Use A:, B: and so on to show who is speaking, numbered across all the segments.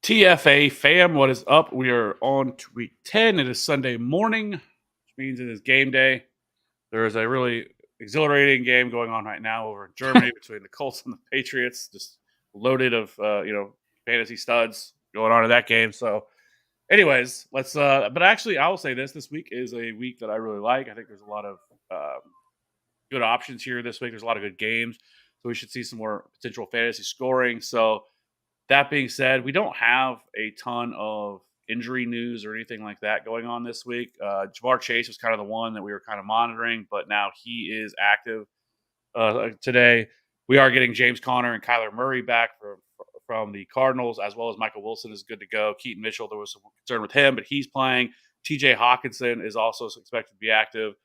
A: TFA fam, what is up? We are on to week 10. It is Sunday morning, which means it is game day. There is a really exhilarating game going on right now over in Germany between the Colts and the Patriots. Just loaded of fantasy studs going on in that game. So, anyways, let's. But actually, I will say this week is a week that I really like. I think there's a lot of good options here this week. There's a lot of good games, so we should see some more potential fantasy scoring. So. That being said, we don't have a ton of injury news or anything like that going on this week. Ja'Marr Chase was kind of the one that we were kind of monitoring, but now he is active today. We are getting James Conner and Kyler Murray back from the Cardinals, as well as Michael Wilson is good to go. Keaton Mitchell, there was some concern with him, but he's playing. TJ Hawkinson is also expected to be active.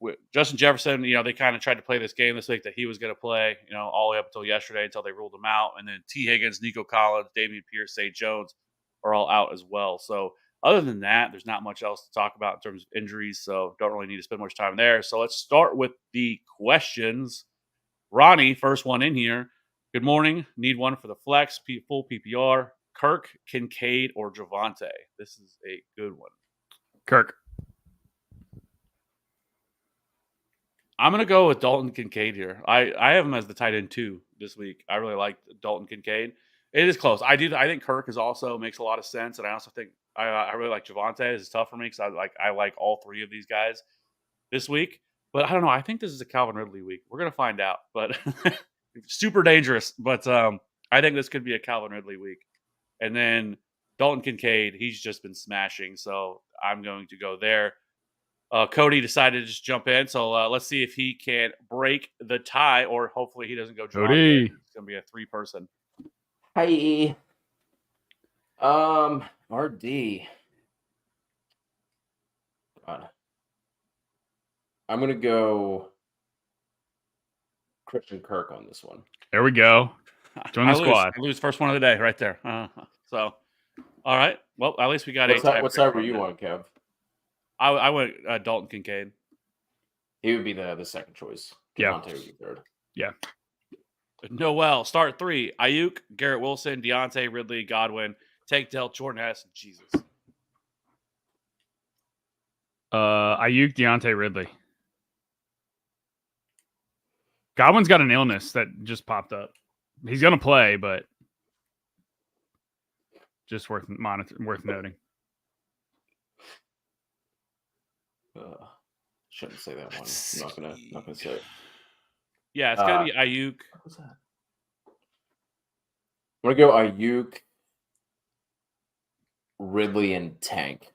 A: With Justin Jefferson, they kind of tried to play this game this week that he was going to play, all the way up until yesterday until they ruled him out. And then T. Higgins, Nico Collins, Dameon Pierce, Zay Jones are all out as well. So other than that, there's not much else to talk about in terms of injuries. So don't really need to spend much time there. So let's start with the questions. Ronnie, first one in here. Good morning. Need one for the flex, full PPR. Kirk, Kincaid, or Javonte? This is a good one.
B: Kirk.
A: I'm going to go with Dalton Kincaid here. I have him as the tight end 2 this week. I really like Dalton Kincaid. It is close. I think Kirk is also makes a lot of sense, and I also think I really like Javonte. This is tough for me because I like all 3 of these guys this week. But I don't know. I think this is a Calvin Ridley week. We're going to find out. But super dangerous. But I think this could be a Calvin Ridley week. And then Dalton Kincaid, he's just been smashing. So I'm going to go there. Cody decided to just jump in, so let's see if he can break the tie, or hopefully he doesn't go.
B: Cody,
A: it's gonna be a 3-person.
C: Hi. RD. God. I'm gonna go Christian Kirk on this one.
B: There we go. Join the squad.
A: I lose first one of the day right there. So, all right. Well, at least we got
C: what side were you on, Kev?
A: I went Dalton Kincaid.
C: He would be the second choice. Javonte would be third.
B: Yeah.
A: Noel, start 3. Ayuk, Garrett Wilson, Deontay, Ridley, Godwin, Tank Dell, Jordan Addison. Jesus.
B: Ayuk, Deontay, Ridley. Godwin's got an illness that just popped up. He's going to play, but just worth noting.
C: Shouldn't say that one. I'm not gonna say it.
A: Yeah, it's gonna be Ayuk.
C: What was that? I'm gonna go Ayuk, Ridley, and Tank.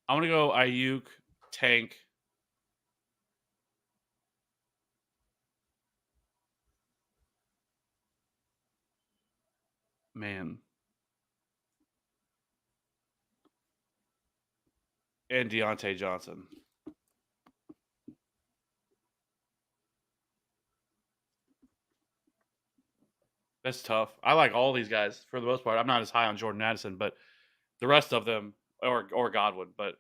A: I'm gonna go Ayuk, Tank. Man. And Deontay Johnson. That's tough. I like all these guys for the most part. I'm not as high on Jordan Addison, but the rest of them, or Godwin, but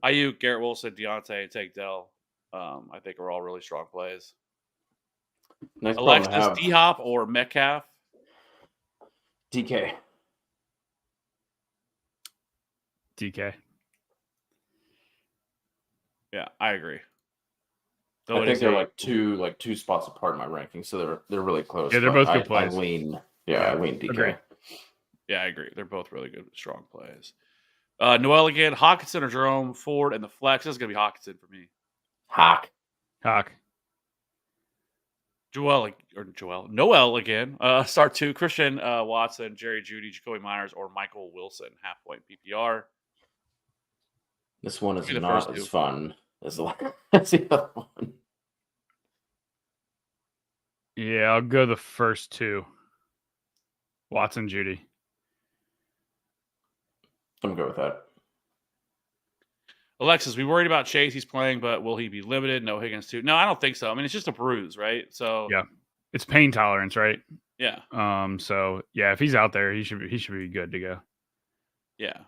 A: Ayuk, Garrett Wilson, Deontay, and Tank Dell, I think are all really strong plays.
C: Nice.
A: Alexis, D-Hop, or Metcalf?
C: DK.
A: Yeah, I agree.
C: I think they're like two spots apart in my ranking, so they're really close.
B: Yeah, they're both good plays.
C: I lean DK.
B: Agree.
A: Yeah, I agree. They're both really good, strong plays. Noel again, Hawkinson or Jerome Ford, and the flex. This is gonna be Hawkinson for me.
B: Hawk.
A: Noel again. Start 2, Christian Watson, Jerry Jeudy, Jacoby Myers, or Michael Wilson. Half-point PPR.
C: This one is not as fun as the other one.
B: Yeah, I'll go the first 2. Watson, Jeudy.
C: I'm good with that.
A: Alexis, we worried about Chase. He's playing, but will he be limited? No Higgins too. No, I don't think so. I mean, it's just a bruise, right? So
B: Yeah. It's pain tolerance, right?
A: yeah.
B: So yeah, if he's out there, he should be good to go.
A: Yeah.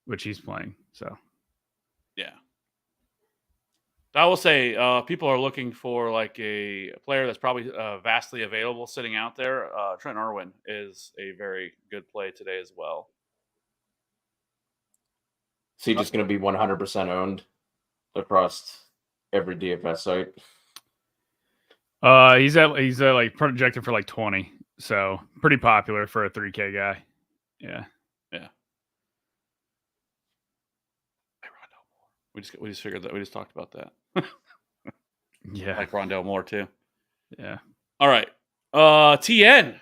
B: Which he's playing. So
A: yeah. I will say, people are looking for like a player that's probably vastly available sitting out there. Trent Irwin is a very good play today as well.
C: Is he just going to be 100% owned across every DFS site?
B: He's like projected for like 20, so pretty popular for a 3K guy. Yeah.
A: We just figured that we just talked about that.
B: Yeah.
A: Like Rondell Moore too.
B: Yeah.
A: All right. TN.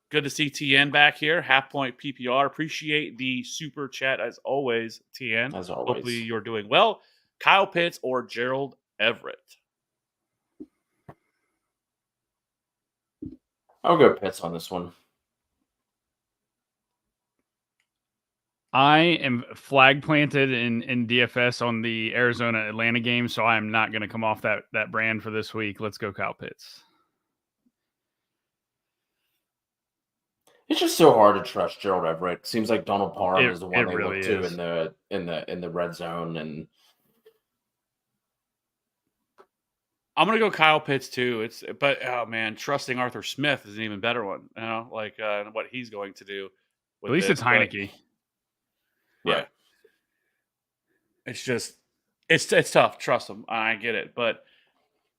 A: Good to see TN back here. Half point PPR. Appreciate the super chat as always, TN.
C: As always.
A: Hopefully you're doing well. Kyle Pitts or Gerald Everett?
C: I'll go Pitts on this one.
B: I am flag planted in DFS on the Arizona Atlanta game, so I am not going to come off that brand for this week. Let's go Kyle Pitts.
C: It's just so hard to trust Gerald Everett. Seems like Donald Parham is the one they
B: really
C: look
B: is.
C: to in the red zone, and
A: I'm gonna go Kyle Pitts too. But oh man, trusting Arthur Smith is an even better one. You know, like what he's going to do.
B: At least it's Heineke.
A: Right. It's just it's tough. Trust him. I get it, but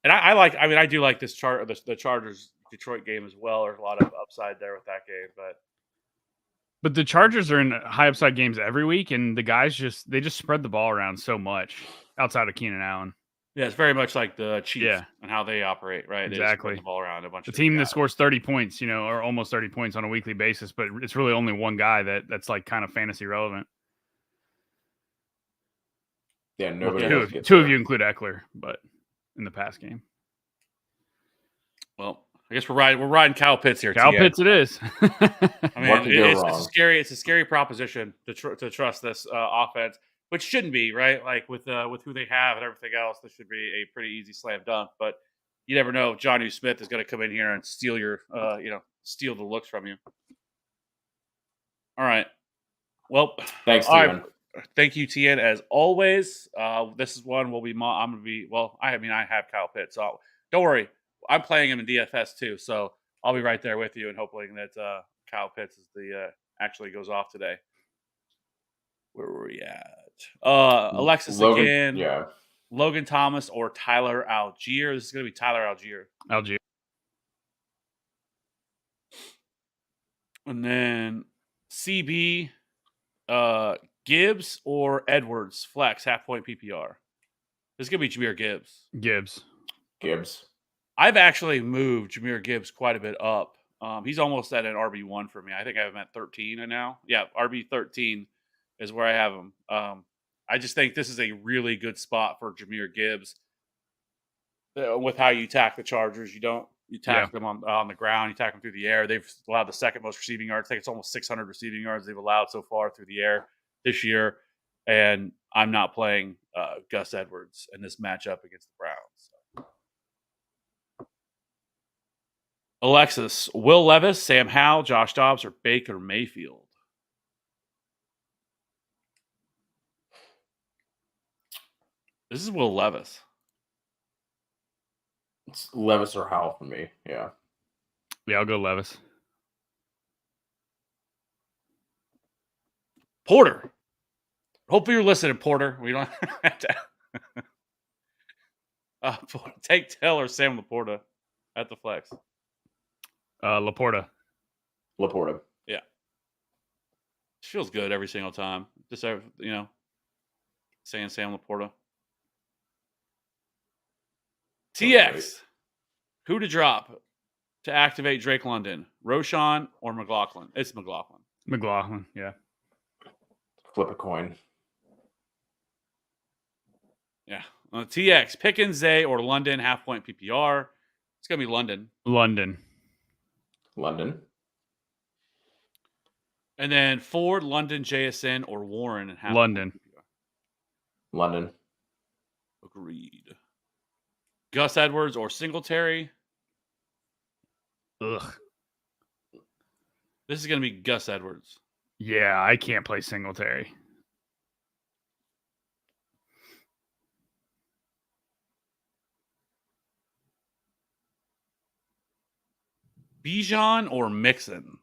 A: I do like this chart, the Chargers Detroit game as well. There's a lot of upside there with that game,
B: but the Chargers are in high upside games every week, and the guys just spread the ball around so much outside of Keenan Allen.
A: Yeah, it's very much like the Chiefs and how they operate, right?
B: Exactly.
A: They just spread the ball around a bunch.
B: The team that scores 30 points, or almost 30 points on a weekly basis, but it's really only one guy that's like kind of fantasy relevant.
C: Yeah, nobody.
B: Two of you include Eckler, but in the pass game.
A: Well, I guess we're riding Kyle Pitts here.
B: Kyle Pitts, it is.
A: I mean, it's a scary proposition to trust this offense, which shouldn't be, right? Like with who they have and everything else, this should be a pretty easy slam dunk. But you never know. Jonnu Smith is going to come in here and steal your, steal the looks from you. All right. Well,
C: thanks, Steven.
A: Thank you, TN, as always. This is one I'm going to be, I have Kyle Pitts, so don't worry. I'm playing him in DFS too, so I'll be right there with you and hoping that Kyle Pitts is actually goes off today. Where were we at? Alexis again.
C: Yeah.
A: Logan Thomas or Tyler Algier. This is going to be Tyler Algier. And then CB, Gibbs or Edwards, flex, half point PPR. This is going to be Jahmyr Gibbs.
C: Gibbs.
A: I've actually moved Jahmyr Gibbs quite a bit up. He's almost at an RB1 for me. I think I have him at 13 now. Yeah, RB13 is where I have him. I just think this is a really good spot for Jahmyr Gibbs. With how you attack the Chargers, you tack them on the ground, you tack them through the air. They've allowed the second most receiving yards. I think it's almost 600 receiving yards they've allowed so far through the air this year. And I'm not playing Gus Edwards in this matchup against the Browns. Alexis, Will Levis, Sam Howell, Josh Dobbs, or Baker Mayfield? This is Will Levis.
C: It's Levis or Howell for me. Yeah.
B: Yeah, I'll go Levis.
A: Porter. Hopefully you're listening, Porter. We don't have to take Taylor Sam Laporta at the flex.
B: Laporta.
A: Yeah. Feels good every single time. Just saying Sam Laporta. TX. Who to drop to activate Drake London? Roshan or McLaughlin? It's McLaughlin.
B: McLaughlin, yeah.
C: Flip a coin.
A: Yeah. TX. Pickens, Zay, or London, half point PPR. It's going to be London. And then Ford, London, JSN, or Warren.
B: London.
C: London.
A: Agreed. Gus Edwards or Singletary?
B: Ugh.
A: This is going to be Gus Edwards.
B: Yeah, I can't play Singletary.
A: Bijan or Mixon?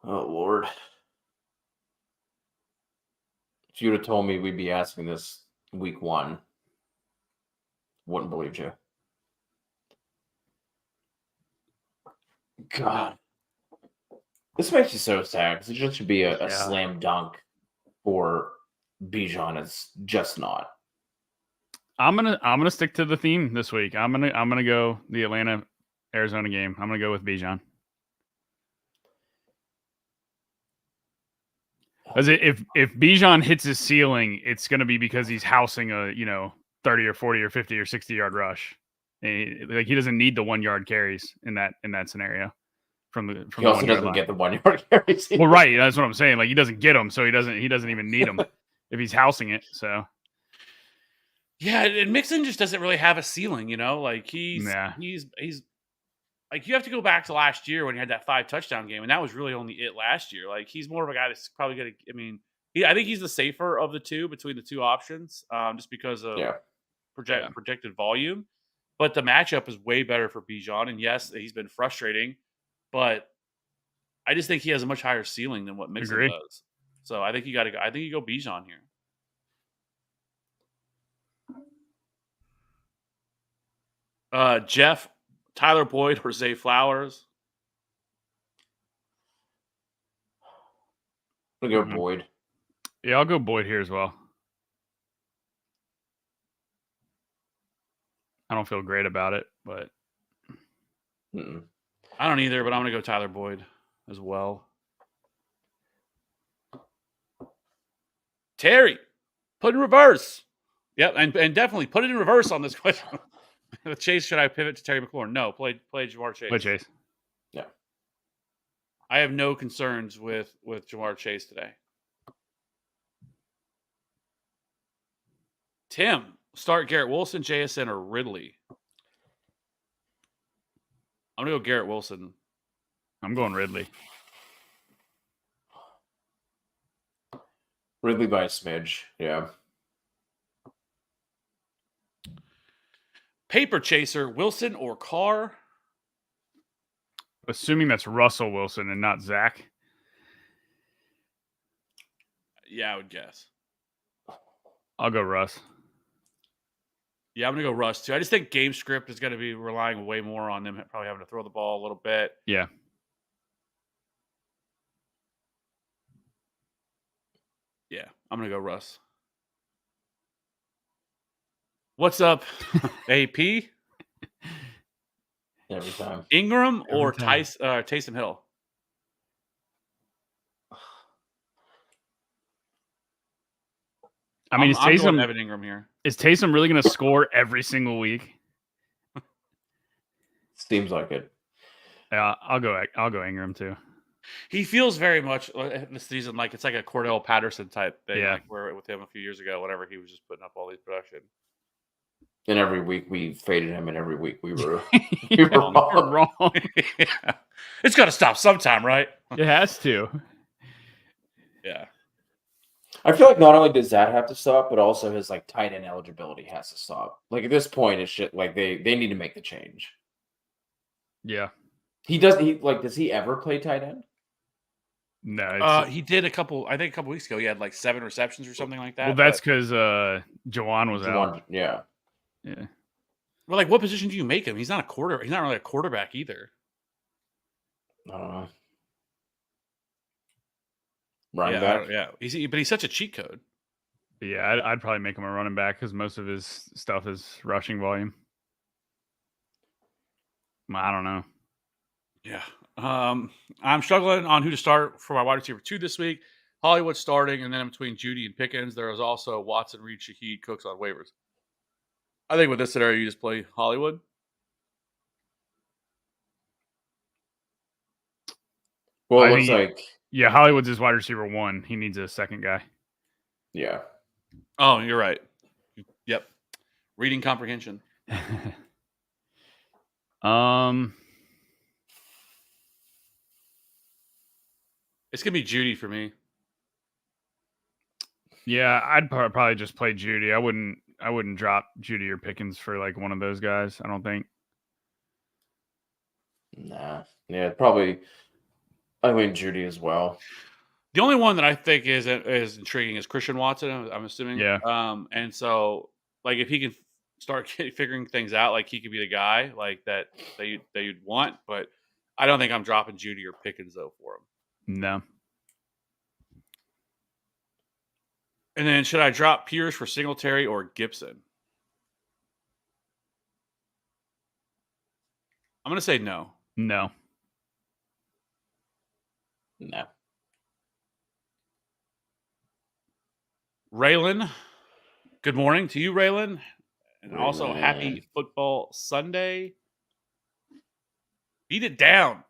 C: Oh, Lord. If you'd have told me we'd be asking this week 1, wouldn't believe you. God. This makes you so sad because it just should be a slam dunk for Bijan. It's just not.
B: I'm gonna stick to the theme this week. I'm gonna go the Atlanta Arizona game. I'm gonna go with Bijan. Because if Bijan hits his ceiling, it's gonna be because he's housing a 30 or 40 or 50 or 60-yard rush. Like he doesn't need the 1 yard carries in that scenario.
C: He also doesn't get the 1 yard carries.
B: Well, right, that's what I'm saying. Like he doesn't get them, so he doesn't even need them if he's housing it. So
A: yeah, and Mixon just doesn't really have a ceiling, Like he's like you have to go back to last year when he had that 5 touchdown game, and that was really only it last year. Like he's more of a guy that's probably going to. I mean, I think he's the safer of the two between the two options, just because of projected volume. But the matchup is way better for Bijan, and yes, he's been frustrating, but I just think he has a much higher ceiling than what Mixon does. So I think you got to go. I think you go Bijan here. Jeff, Tyler Boyd, or Zay Flowers?
C: I'm going to go Boyd.
B: Yeah, I'll go Boyd here as well. I don't feel great about it, but
A: I don't either, but I'm going to go Tyler Boyd as well. Terry, put in reverse. Yep, and definitely put it in reverse on this question. Chase, should I pivot to Terry McLaurin? No, play Ja'Marr Chase.
B: Play Chase.
C: Yeah.
A: I have no concerns with Ja'Marr Chase today. Tim, start Garrett Wilson, JSN, or Ridley? I'm going to go Garrett Wilson.
B: I'm going Ridley.
C: Ridley by a smidge, yeah.
A: Paper chaser, Wilson or Carr?
B: Assuming that's Russell Wilson and not Zach.
A: Yeah, I would guess.
B: I'll go Russ.
A: Yeah, I'm going to go Russ, too. I just think game script is going to be relying way more on them probably having to throw the ball a little bit.
B: Yeah.
A: Yeah, I'm going to go Russ. What's up, AP?
C: Every time.
A: Ingram or Taysom Hill?
B: I mean,
A: I'm going Evan Ingram here.
B: Is Taysom really going to score every single week?
C: Seems like it.
B: Yeah, I'll go Ingram too.
A: He feels very much this season like it's like a Cordell Patterson type thing.
B: Yeah.
A: Like where with him a few years ago, whenever he was just putting up all these production.
C: And every week we faded him, and every week we were
B: wrong.
A: Yeah. It's got to stop sometime, right?
B: It has to.
A: Yeah.
C: I feel like not only does that have to stop, but also his like tight end eligibility has to stop. Like at this point, it's shit. Like they need to make the change.
B: Yeah.
C: Does he ever play tight end?
B: No.
A: He did a couple weeks ago. He had like 7 receptions or something like that.
B: Well, that's because Jawan was out.
C: Yeah.
B: Yeah.
A: Well, like what position do you make him? He's not He's not really a quarterback either.
C: I don't know. Running back.
A: Yeah. But he's such a cheat code.
B: Yeah, I'd probably make him a running back because most of his stuff is rushing volume. I don't know.
A: Yeah. I'm struggling on who to start for my wide receiver 2 this week. Hollywood starting, and then in between Judy and Pickens, there is also Watson, Reed, Shaheed, Cooks on waivers. I think with this scenario, you just play Hollywood.
C: Well, it looks like...
B: Yeah, Hollywood's his wide receiver 1. He needs a second guy.
C: Yeah.
A: Oh, you're right. Yep. Reading comprehension.
B: um,
A: It's gonna be Judy for me.
B: yeah, I'd probably just play Judy. I wouldn't drop Judy or Pickens for like one of those guys. I don't think.
C: Nah. Yeah, probably. I mean Judy as well.
A: The only one that I think is intriguing is Christian Watson. I'm assuming.
B: Yeah.
A: And so like if he can start figuring things out, like he could be the guy like that you'd want. But I don't think I'm dropping Judy or Pickens though for him.
B: No.
A: And then should I drop Pierce for Singletary or Gibson? I'm gonna say no.
B: No.
C: No.
A: Raylan, good morning to you, Raylan. And also
C: Raylan.
A: happy football Sunday. Beat it down.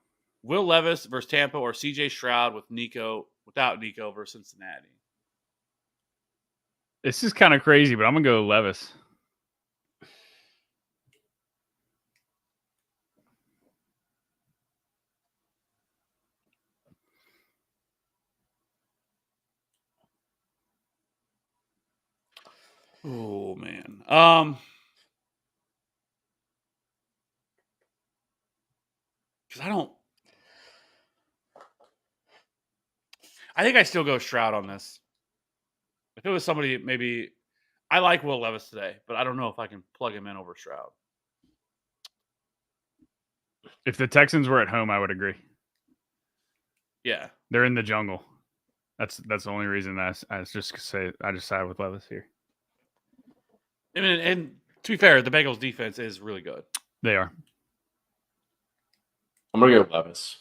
A: Will Levis versus Tampa or CJ Stroud without Nico versus Cincinnati.
B: This is kind of crazy, but I'm gonna go Levis.
A: Oh man. Because I think I still go Stroud on this. If it was somebody, maybe I like Will Levis today, but I don't know if I can plug him in over Stroud.
B: If the Texans were at home, I would agree.
A: Yeah.
B: They're in the jungle. That's the only reason I just say I just side with Levis here.
A: I mean, and to be fair, the Bengals defense is really good.
B: They are.
C: I'm gonna go Levis.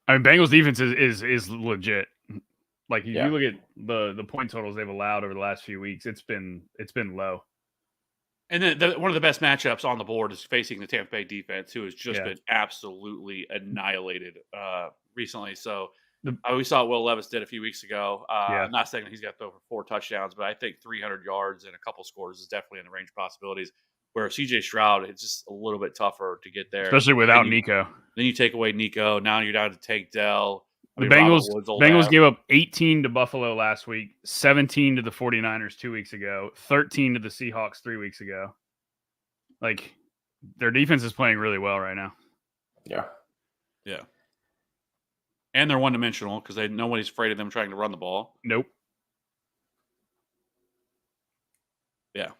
B: I mean, Bengals defense is legit. Like if
C: Yeah.
B: you look at the point totals they've allowed over the last few weeks, it's been low.
A: And then one of the best matchups on the board is facing the Tampa Bay defense, who has just been absolutely annihilated recently. So we saw what Will Levis did a few weeks ago. I'm not saying that he's got to throw for 4 touchdowns, but I think 300 yards and a couple scores is definitely in the range of possibilities. Where CJ Stroud, it's just a little bit tougher to get there,
B: especially without Nico.
A: Then you take away Nico. Now you're down to Tank Dell.
B: The Bengals gave up 18 to Buffalo last week, 17 to the 49ers 2 weeks ago, 13 to the Seahawks 3 weeks ago. Like, their defense is playing really well right now.
C: Yeah.
A: Yeah. And they're one-dimensional because nobody's afraid of them trying to run the ball.
B: Nope.
A: Yeah.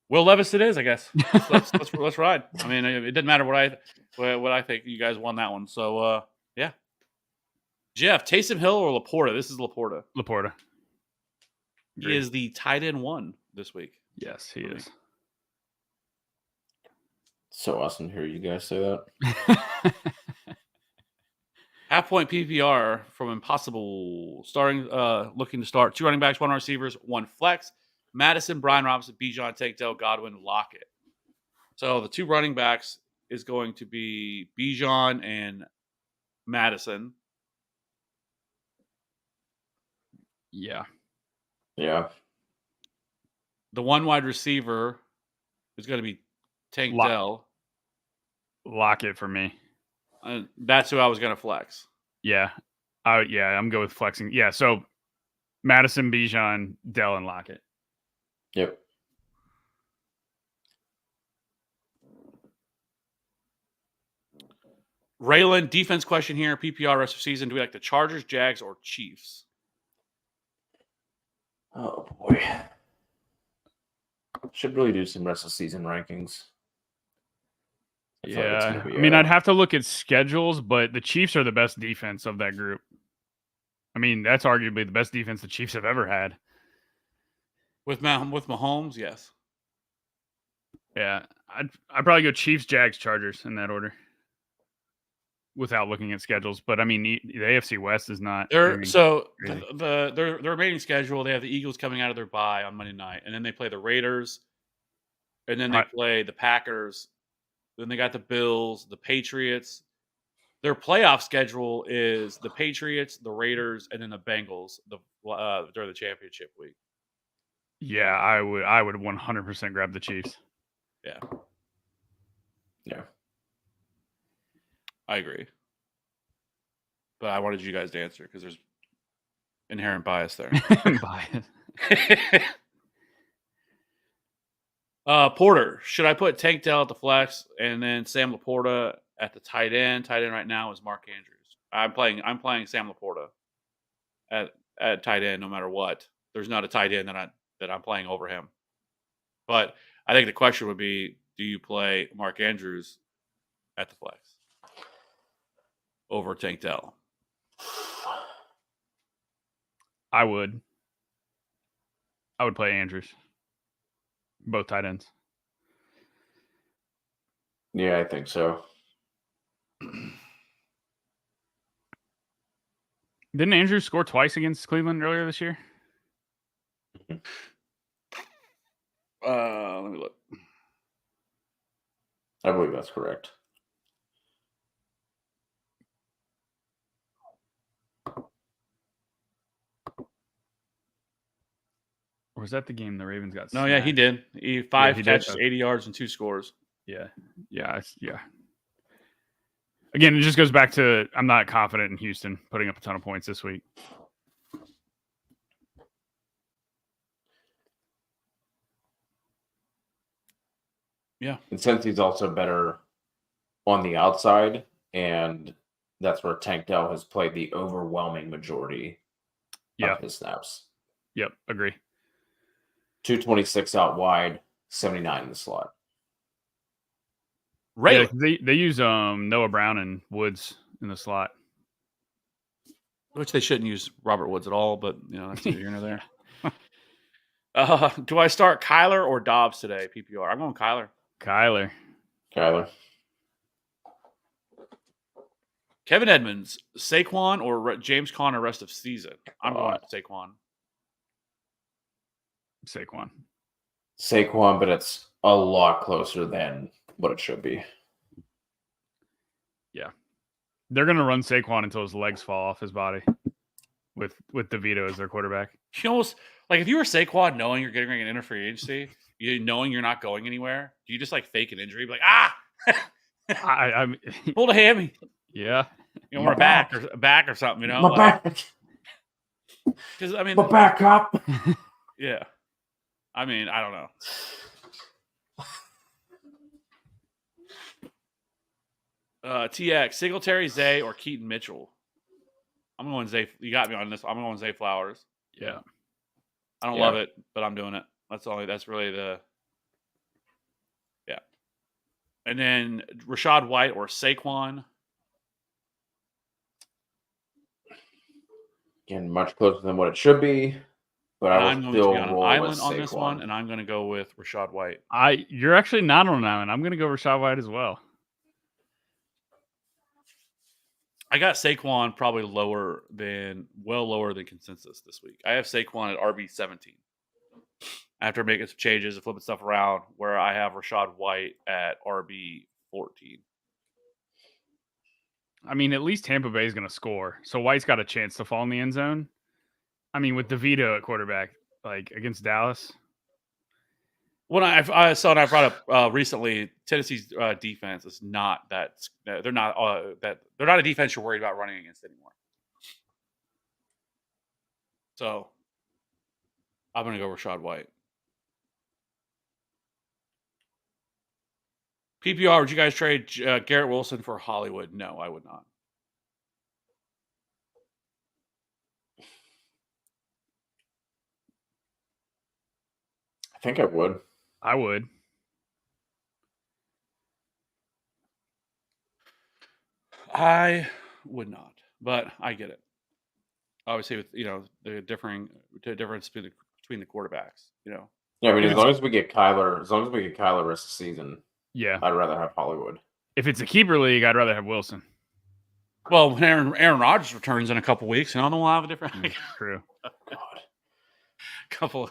A: Will Levis it is, I guess. Let's ride. I mean, it didn't matter what I think. You guys won that one. So, yeah. Jeff, Taysom Hill or Laporta? This is Laporta.
B: Laporta.
A: He is the tight end 1 this week.
B: Yes, he is.
C: So awesome to hear you guys say that.
A: Half-point PPR from Impossible. Looking to start 2 running backs, 1 receivers, 1 flex. Madison, Brian Robinson, Bijan, Tank Dell, Godwin, Lockett. So the 2 running backs is going to be Bijan and Madison.
B: Yeah.
C: Yeah.
A: The 1 wide receiver is going to be Tank Dell.
B: Lockett for me.
A: That's who I was going to flex.
B: Yeah. I'm going with flexing. Yeah, so Madison, Bijan, Dell, and Lockett.
C: Yep.
A: Raylan, defense question here. PPR rest of season. Do we like the Chargers, Jags, or Chiefs?
C: Oh, boy. Should really do some rest of season rankings.
B: Yeah. I mean, I'd have to look at schedules, but the Chiefs are the best defense of that group. I mean, that's arguably the best defense the Chiefs have ever had.
A: With Mahomes, yes.
B: Yeah. I'd probably go Chiefs, Jags, Chargers in that order. Without looking at schedules, but I mean the AFC West is not.
A: The remaining schedule, they have the Eagles coming out of their bye on Monday night, and then they play the Raiders, and then they play the Packers. Then they got the Bills, the Patriots, Their playoff schedule is the Patriots, the Raiders, and then the Bengals during the championship week.
B: Yeah, I would 100% grab the Chiefs.
A: Yeah.
C: Yeah.
A: I agree. But I wanted you guys to answer because there's inherent bias there.
B: Bias.
A: Porter, should I put Tank Dell at the flex and then Sam Laporta at the tight end? Tight end right now is Mark Andrews. I'm playing Sam Laporta at tight end no matter what. There's not a tight end that I'm playing over him. But I think the question would be, do you play Mark Andrews at the flex over Tank Dell?
B: I would play Andrews. Both tight ends.
C: Yeah, I think so.
B: Didn't Andrews score twice against Cleveland earlier this year?
A: Let me look.
C: I believe that's correct.
B: Or was that the game the Ravens got?
A: No, yeah, he did. He catches, 80 yards, and 2 scores.
B: Yeah. Again, it just goes back to I'm not confident in Houston putting up a ton of points this week.
A: Yeah.
C: And since he's also better on the outside, and that's where Tank Dell has played the overwhelming majority of his snaps.
B: Yep, agree.
C: 226 out wide, 79 in the slot.
A: Right.
B: Yeah, they use Noah Brown and Woods in the slot.
A: Which they shouldn't use Robert Woods at all, but that's neither here nor there. Do I start Kyler or Dobbs today? PPR. I'm going Kyler. Kevin Edmonds, Saquon or James Conner rest of season? I'm going Saquon.
C: Saquon, but it's a lot closer than what it should be.
B: Yeah. They're going to run Saquon until his legs fall off his body with DeVito as their quarterback.
A: You almost, like if you were Saquon knowing you're getting an free agency, knowing you're not going anywhere, do you just like fake an injury? Be like,
B: I
A: pulled a hammy.
B: Yeah.
A: Or a back or something,
C: My back.
A: Because I mean,
C: my back up.
A: Yeah. I mean, I don't know. TX, Singletary, Zay, or Keaton Mitchell? I'm going Zay. You got me on this. I'm going Zay Flowers.
B: Yeah.
A: I don't love it, but I'm doing it. That's really the. Yeah. And then Rachaad White or Saquon.
C: Again, much closer than what it should be. But I'm going to be on an
A: island on this one, and I'm going to go with Rachaad White.
B: You're actually not on an island. I'm going to go Rachaad White as well.
A: I got Saquon probably lower than consensus this week. I have Saquon at RB 17. After making some changes and flipping stuff around, where I have Rachaad White at RB 14.
B: I mean, at least Tampa Bay is going to score, so White's got a chance to fall in the end zone. I mean, with DeVito at quarterback, like against Dallas.
A: When I brought up recently, Tennessee's defense is not that. They're not a defense you're worried about running against anymore. So I'm going to go Rachaad White. PPR, would you guys trade Garrett Wilson for Hollywood? No, I would not.
C: I think I would.
B: I would.
A: I would not, but I get it. Obviously, with the difference between the quarterbacks,
C: Yeah, I mean, as long as we get Kyler rest of the season,
B: yeah,
C: I'd rather have Hollywood.
B: If it's a keeper league, I'd rather have Wilson.
A: Well, when Aaron Rodgers returns in a couple weeks, then we'll have a different.
B: True.
C: God.
A: Couple.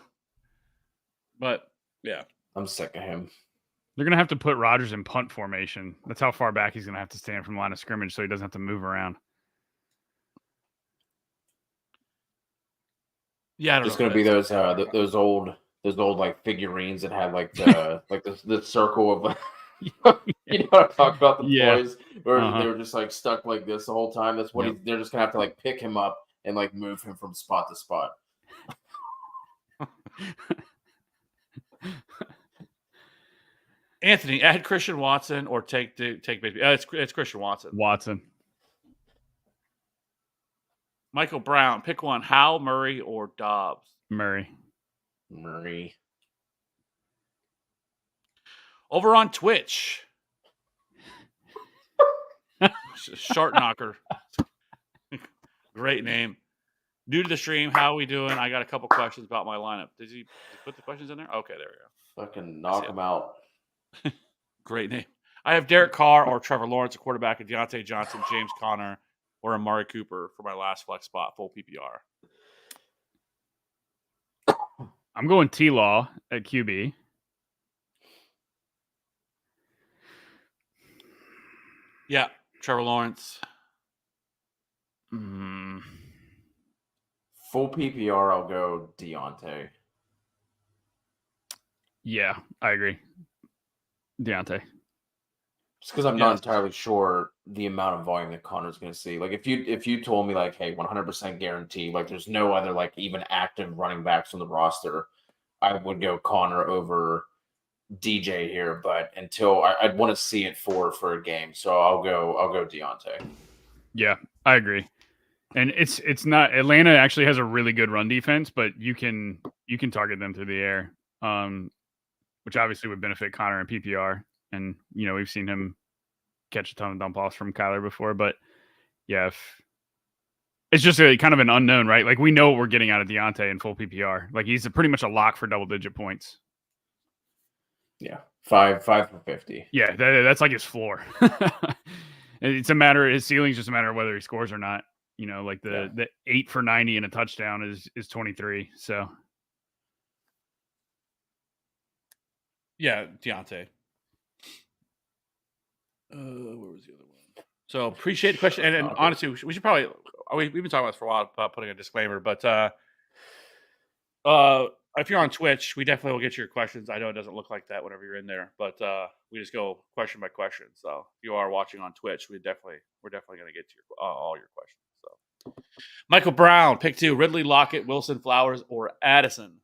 A: But yeah,
C: I'm sick of him.
B: They're going to have to put Rodgers in punt formation. That's how far back he's going to have to stand from the line of scrimmage so he doesn't have to move around.
A: Yeah,
C: just going to be those old like figurines that had like the the circle of you know what I'm talking about, the toys where they were just like stuck like this the whole time. That's what they're just going to have to like pick him up and like move him from spot to spot.
A: Anthony, add Christian Watson or take Bigsby. It's Christian Watson.
B: Watson.
A: Michael Brown, pick one. Howell, Murray, or Dobbs?
B: Murray.
A: Over on Twitch. Shart Knocker. Great name. New to the stream, how are we doing? I got a couple questions about my lineup. Did he put the questions in there? Okay, there we go.
C: Fucking knock him out.
A: Great name. I have Derek Carr or Trevor Lawrence, a quarterback, and Deontay Johnson, James Conner, or Amari Cooper for my last flex spot, full PPR.
B: I'm going T-Law at QB.
A: Yeah, Trevor Lawrence.
C: Full PPR, I'll go Deontay.
B: Yeah, I agree. Deontay.
C: Just because I'm not entirely sure the amount of volume that Connor's going to see. Like if you told me like, hey, 100% guarantee, like there's no other like even active running backs on the roster, I would go Connor over DJ here. But until I'd want to see it for a game, so I'll go Deontay.
B: Yeah, I agree. And it's not Atlanta actually has a really good run defense, but you can target them through the air, which obviously would benefit Connor and PPR. And we've seen him catch a ton of dump offs from Kyler before, but yeah, it's just kind of an unknown, right? Like we know what we're getting out of Deontay in full PPR. Like he's pretty much a lock for double-digit points.
C: Yeah, 5 for 50.
B: Yeah, that's like his floor. It's a matter. His ceiling's just a matter of whether he scores or not. Like the 8 for 90 and a touchdown is 23. So
A: yeah, Deontay. Where was the other one? So appreciate the question, and honestly, we should probably we've been talking about this for a while about putting a disclaimer, but if you're on Twitch, we definitely will get to your questions. I know it doesn't look like that whenever you're in there, but we just go question by question. So if you are watching on Twitch, we're definitely going to get to all your questions. So Michael Brown, pick 2: Ridley, Lockett, Wilson, Flowers, or Addison.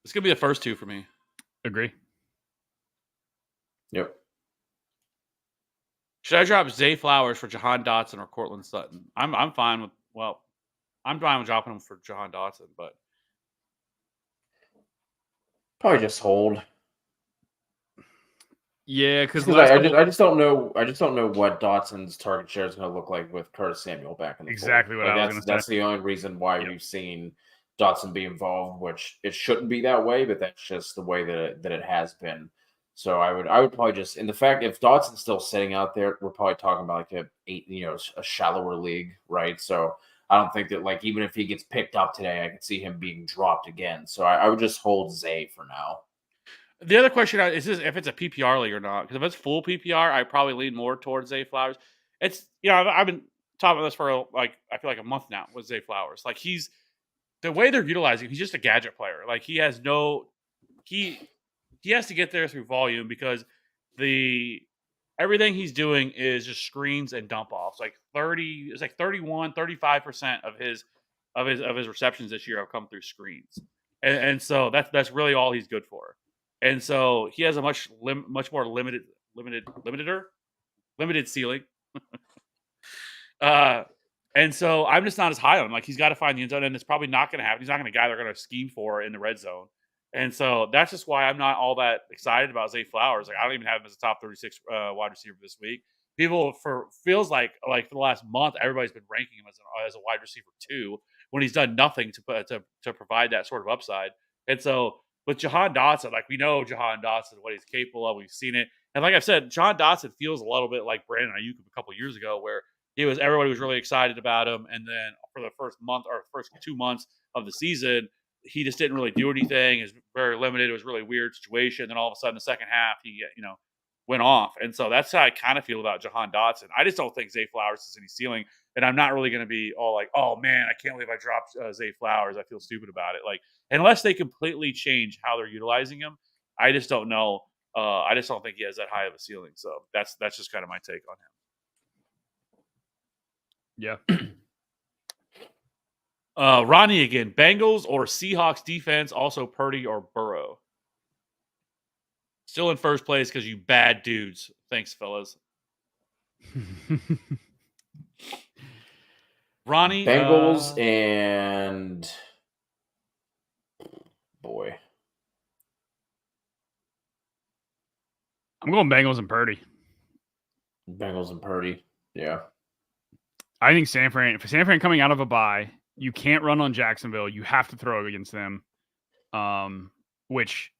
A: It's gonna be the first 2 for me.
B: Agree.
C: Yep.
A: Should I drop Zay Flowers for Jahan Dotson or Cortland Sutton? I'm fine with dropping him for Jahan Dotson, but
C: probably just hold.
B: Yeah, because
C: I just don't know. I just don't know what Dotson's target share is going to look like with Curtis Samuel back in the
B: exactly
C: fold.
B: what I was going to say.
C: That's the only reason why we've seen Dotson be involved, which it shouldn't be that way, but that's just the way that it has been. So I would probably just, in the fact if Dotson's still sitting out there, we're probably talking about like a shallower league, right? So I don't think that like even if he gets picked up today, I could see him being dropped again. So I would just hold Zay for now.
A: The other question is if it's a PPR league or not. Because if it's full PPR, I probably lean more towards Zay Flowers. It's I've been talking about this for I feel like a month now with Zay Flowers. Like he's the way they're utilizing him, he's just a gadget player. Like he has he has to get there through volume because everything he's doing is just screens and dump offs. Like 35% of his receptions this year have come through screens. And so that's really all he's good for. And so he has a much more limited ceiling. And so I'm just not as high on him. Like he's got to find the end zone, and it's probably not going to happen. He's not going to guy they're going to scheme for in the red zone. And so that's just why I'm not all that excited about Zay Flowers. Like I don't even have him as a top 36 wide receiver this week. People feels like for the last month, everybody's been ranking him as a wide receiver 2 when he's done nothing to provide that sort of upside. And so with Jahan Dotson, like we know Jahan Dotson, what he's capable of. We've seen it. And like I've said, Jahan Dotson feels a little bit like Brandon Ayuk a couple years ago, where everybody was really excited about him. And then for the first month or first 2 months of the season, he just didn't really do anything. It was very limited. It was a really weird situation. Then all of a sudden, the second half, he went off. And so that's how I kind of feel about Jahan Dotson. I just don't think Zay Flowers has any ceiling. And I'm not really going to be all like, oh man, I can't believe I dropped Zay Flowers. I feel stupid about it. Like, unless they completely change how they're utilizing him, I just don't know. I just don't think he has that high of a ceiling. So that's just kind of my take on him.
B: Yeah.
A: Ronnie again, Bengals or Seahawks defense, also Purdy or Burrow. Still in first place because you bad dudes. Thanks, fellas. Ronnie.
C: Bengals and boy.
B: I'm going Bengals and Purdy.
C: Bengals and Purdy. Yeah.
B: I think San Fran coming out of a bye, you can't run on Jacksonville. You have to throw against them, which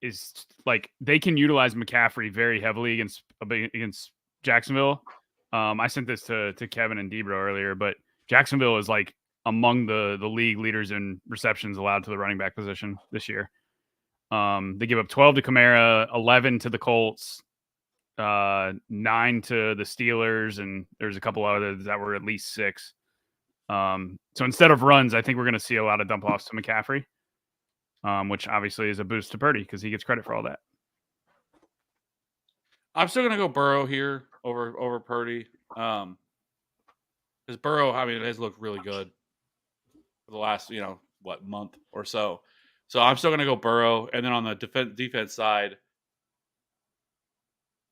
B: is like they can utilize McCaffrey very heavily against Jacksonville. I sent this to Kevin and Debro earlier, but Jacksonville is like among the league leaders in receptions allowed to the running back position this year. They give up 12 to Kamara, 11 to the Colts, 9 to the Steelers, and there's a couple others that were at least 6. So instead of runs, I think we're going to see a lot of dump offs to McCaffrey, which obviously is a boost to Purdy because he gets credit for all that.
A: I'm still going to go Burrow here over Purdy. Because Burrow, I mean, it has looked really good for the last, month or so. So I'm still going to go Burrow. And then on the defense side,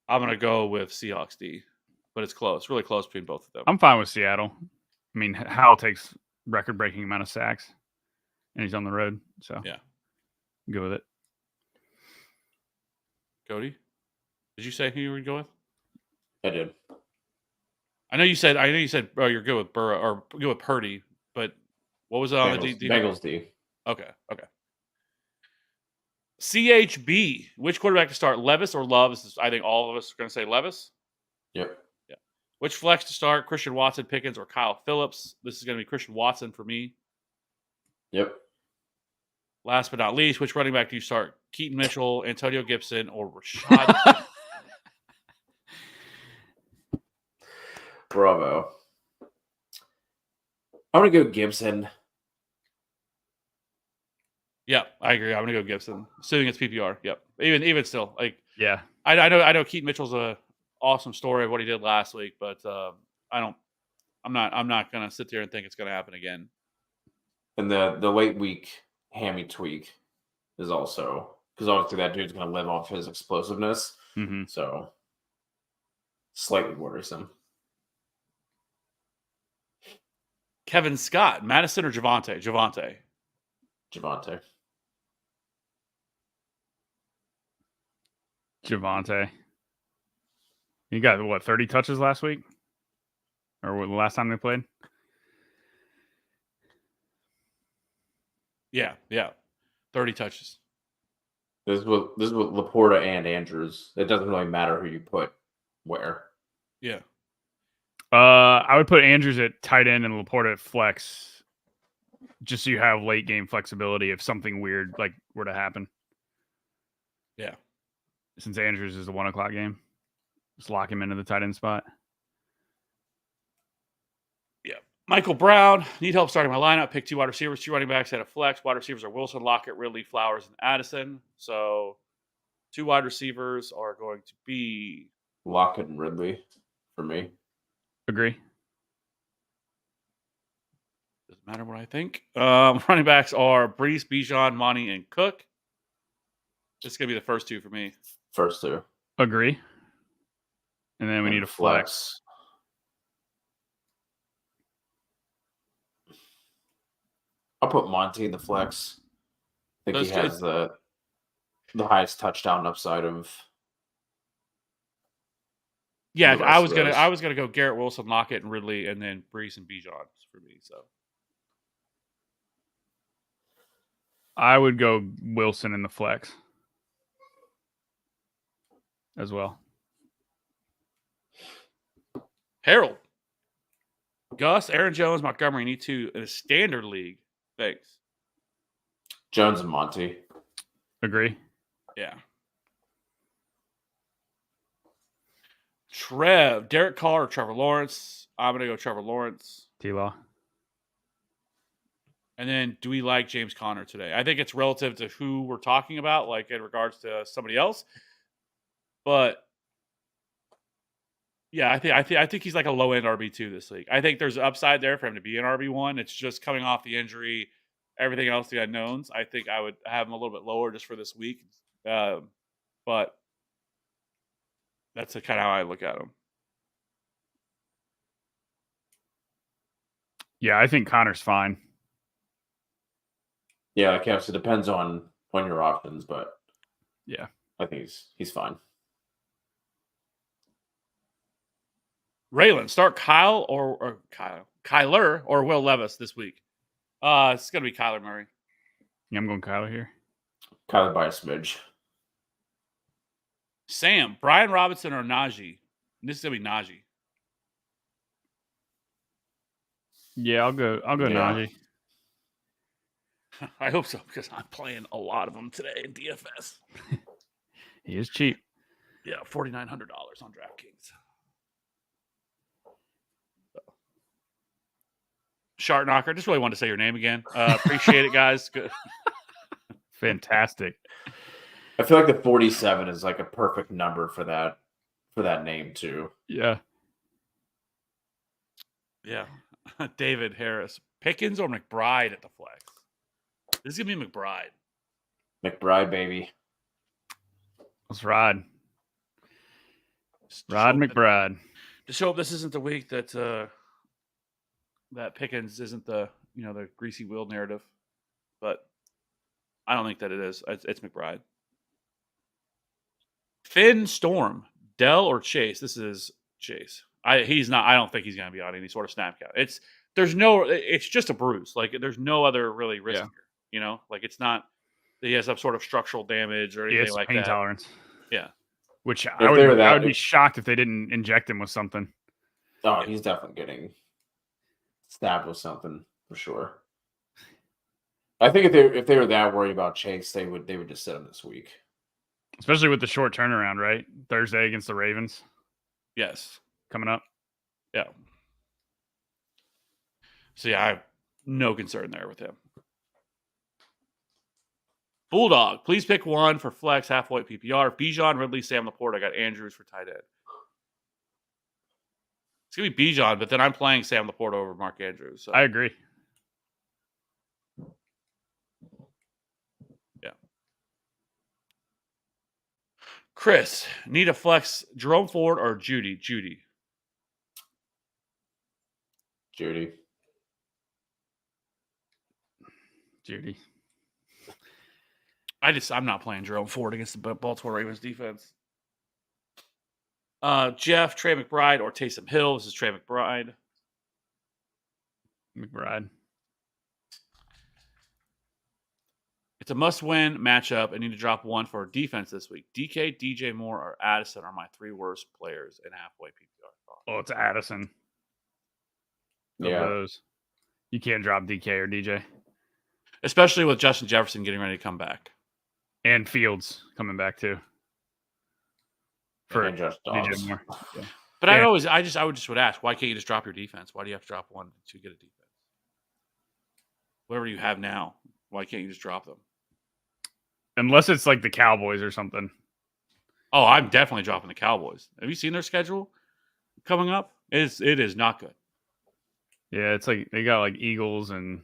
A: I'm going to go with Seahawks D. But it's close, really close between both of them.
B: I'm fine with Seattle. I mean, Howell takes record-breaking amount of sacks, and he's on the road. So
A: yeah,
B: go with it.
A: Cody, did you say who you would go with?
C: I did.
A: I know you said you're good with Burrow or good with Purdy, but what was it on the D?
C: Bengals D.
A: Okay. CHB, which quarterback to start, Levis or Love? I think all of us are going to say Levis.
C: Yep.
A: Yeah. Which flex to start, Christian Watson, Pickens, or Kyle Phillips? This is going to be Christian Watson for me.
C: Yep.
A: Last but not least, which running back do you start? Keaton Mitchell, Antonio Gibson, or Rashad?
C: Bravo. I'm going to go Gibson.
A: Yeah, I agree. I'm going to go Gibson. Assuming it's PPR. Yep. Even still, like,
B: yeah.
A: I know Keaton Mitchell's a awesome story of what he did last week, but I'm not going to sit there and think it's going to happen again.
C: And the late week hammy tweak is also because obviously that dude's going to live off his explosiveness.
B: Mm-hmm.
C: So slightly worrisome.
A: Kevin Scott, Madison or Javonte?
B: Javonte. You got, 30 touches last week? Or the last time they played?
A: Yeah. 30 touches.
C: This is with Laporta and Andrews. It doesn't really matter who you put where.
A: Yeah.
B: I would put Andrews at tight end and Laporta at flex, just so you have late game flexibility if something weird like were to happen.
A: Yeah.
B: Since Andrews is the 1:00 game, just lock him into the tight end spot.
A: Yeah. Michael Brown, need help starting my lineup. Pick 2 wide receivers, 2 running backs at a flex. Wide receivers are Wilson, Lockett, Ridley, Flowers, and Addison. So 2 wide receivers are going to be
C: Lockett and Ridley for me.
B: Agree.
A: Doesn't matter what I think. Running backs are Brees, Bijan, Monty, and Cook. This is going to be the first 2 for me.
C: First 2.
B: Agree. And then we need a flex.
C: I'll put Monty in the flex. I think he has the highest touchdown upside of.
A: Yeah, I was gonna go Garrett Wilson, Lockett, and Ridley, and then Brees and Bijan for me. So
B: I would go Wilson in the flex as well.
A: Harold, Gus, Aaron Jones, Montgomery need to in a standard league. Thanks.
C: Jones and Monty.
B: Agree.
A: Yeah. Derek Carr or Trevor Lawrence. I'm going to go Trevor Lawrence.
B: T-Law.
A: And then do we like James Conner today? I think it's relative to who we're talking about, like in regards to somebody else. But yeah, I think he's like a low end RB2 this week. I think there's upside there for him to be an RB1. It's just coming off the injury, everything else, the unknowns. I think I would have him a little bit lower just for this week. But that's kind of how I look at him.
B: Yeah, I think Connor's fine.
C: Yeah, I guess it depends on your options, but
B: yeah,
C: I think he's fine.
A: Raylan, start Kyler or Will Levis this week. It's gonna be Kyler Murray.
B: Yeah, I'm going Kyler here.
C: Kyler by a smidge.
A: Sam, Brian Robinson or Najee? This is gonna be Najee.
B: Yeah, I'll go Najee.
A: I hope so because I'm playing a lot of them today in DFS.
B: He is cheap.
A: Yeah, $4,900 on DraftKings. Shart Knocker, I just really wanted to say your name again. Appreciate it, guys. Good.
B: Fantastic.
C: I feel like the 47 is like a perfect number for that name too.
B: Yeah.
A: Yeah. David Harris. Pickens or McBride at the flex? This is going to be McBride.
C: McBride, baby.
B: Let's ride. Rod McBride.
A: Just hope this isn't the week that that Pickens isn't the greasy wheel narrative. But I don't think that it is. It's McBride. Finn Storm. Dell or Chase? This is Chase. He's not. I don't think he's going to be on any sort of snap count. It's just a bruise. Like there's no other really risk here. Like it's not that he has some sort of structural damage or anything like
B: pain
A: that.
B: Tolerance.
A: Yeah.
B: Which I would be shocked if they didn't inject him with something.
C: Oh, he's definitely getting stabbed with something for sure. I think if they were that worried about Chase, they would just sit him this week.
B: Especially with the short turnaround, right? Thursday against the Ravens.
A: Yes.
B: Coming up.
A: Yeah. So yeah, I have no concern there with him. Bulldog, please pick one for flex, half-point PPR. Bijan, Ridley, Sam Laporte. I got Andrews for tight end. It's going to be Bijan, but then I'm playing Sam Laporte over Mark Andrews. So.
B: I agree.
A: Yeah. Chris, need a flex, Jerome Ford or Judy?
C: Judy.
A: I'm not playing Jerome Ford against the Baltimore Ravens defense. Jeff, Trey McBride or Taysom Hill. This is Trey McBride. It's a must-win matchup. I need to drop one for defense this week. DK, DJ Moore, or Addison are my three worst players in halfway PPR.
B: Oh, it's Addison.
C: Yeah.
B: Those. You can't drop DK or DJ.
A: Especially with Justin Jefferson getting ready to come back.
B: And Fields coming back too. For
C: just
B: DJ Moore.
A: Yeah. But I would just ask, why can't you just drop your defense? Why do you have to drop one to get a defense? Whatever you have now, why can't you just drop them?
B: Unless it's like the Cowboys or something.
A: Oh, I'm definitely dropping the Cowboys. Have you seen their schedule coming up? It is not good.
B: Yeah, it's like they got like Eagles and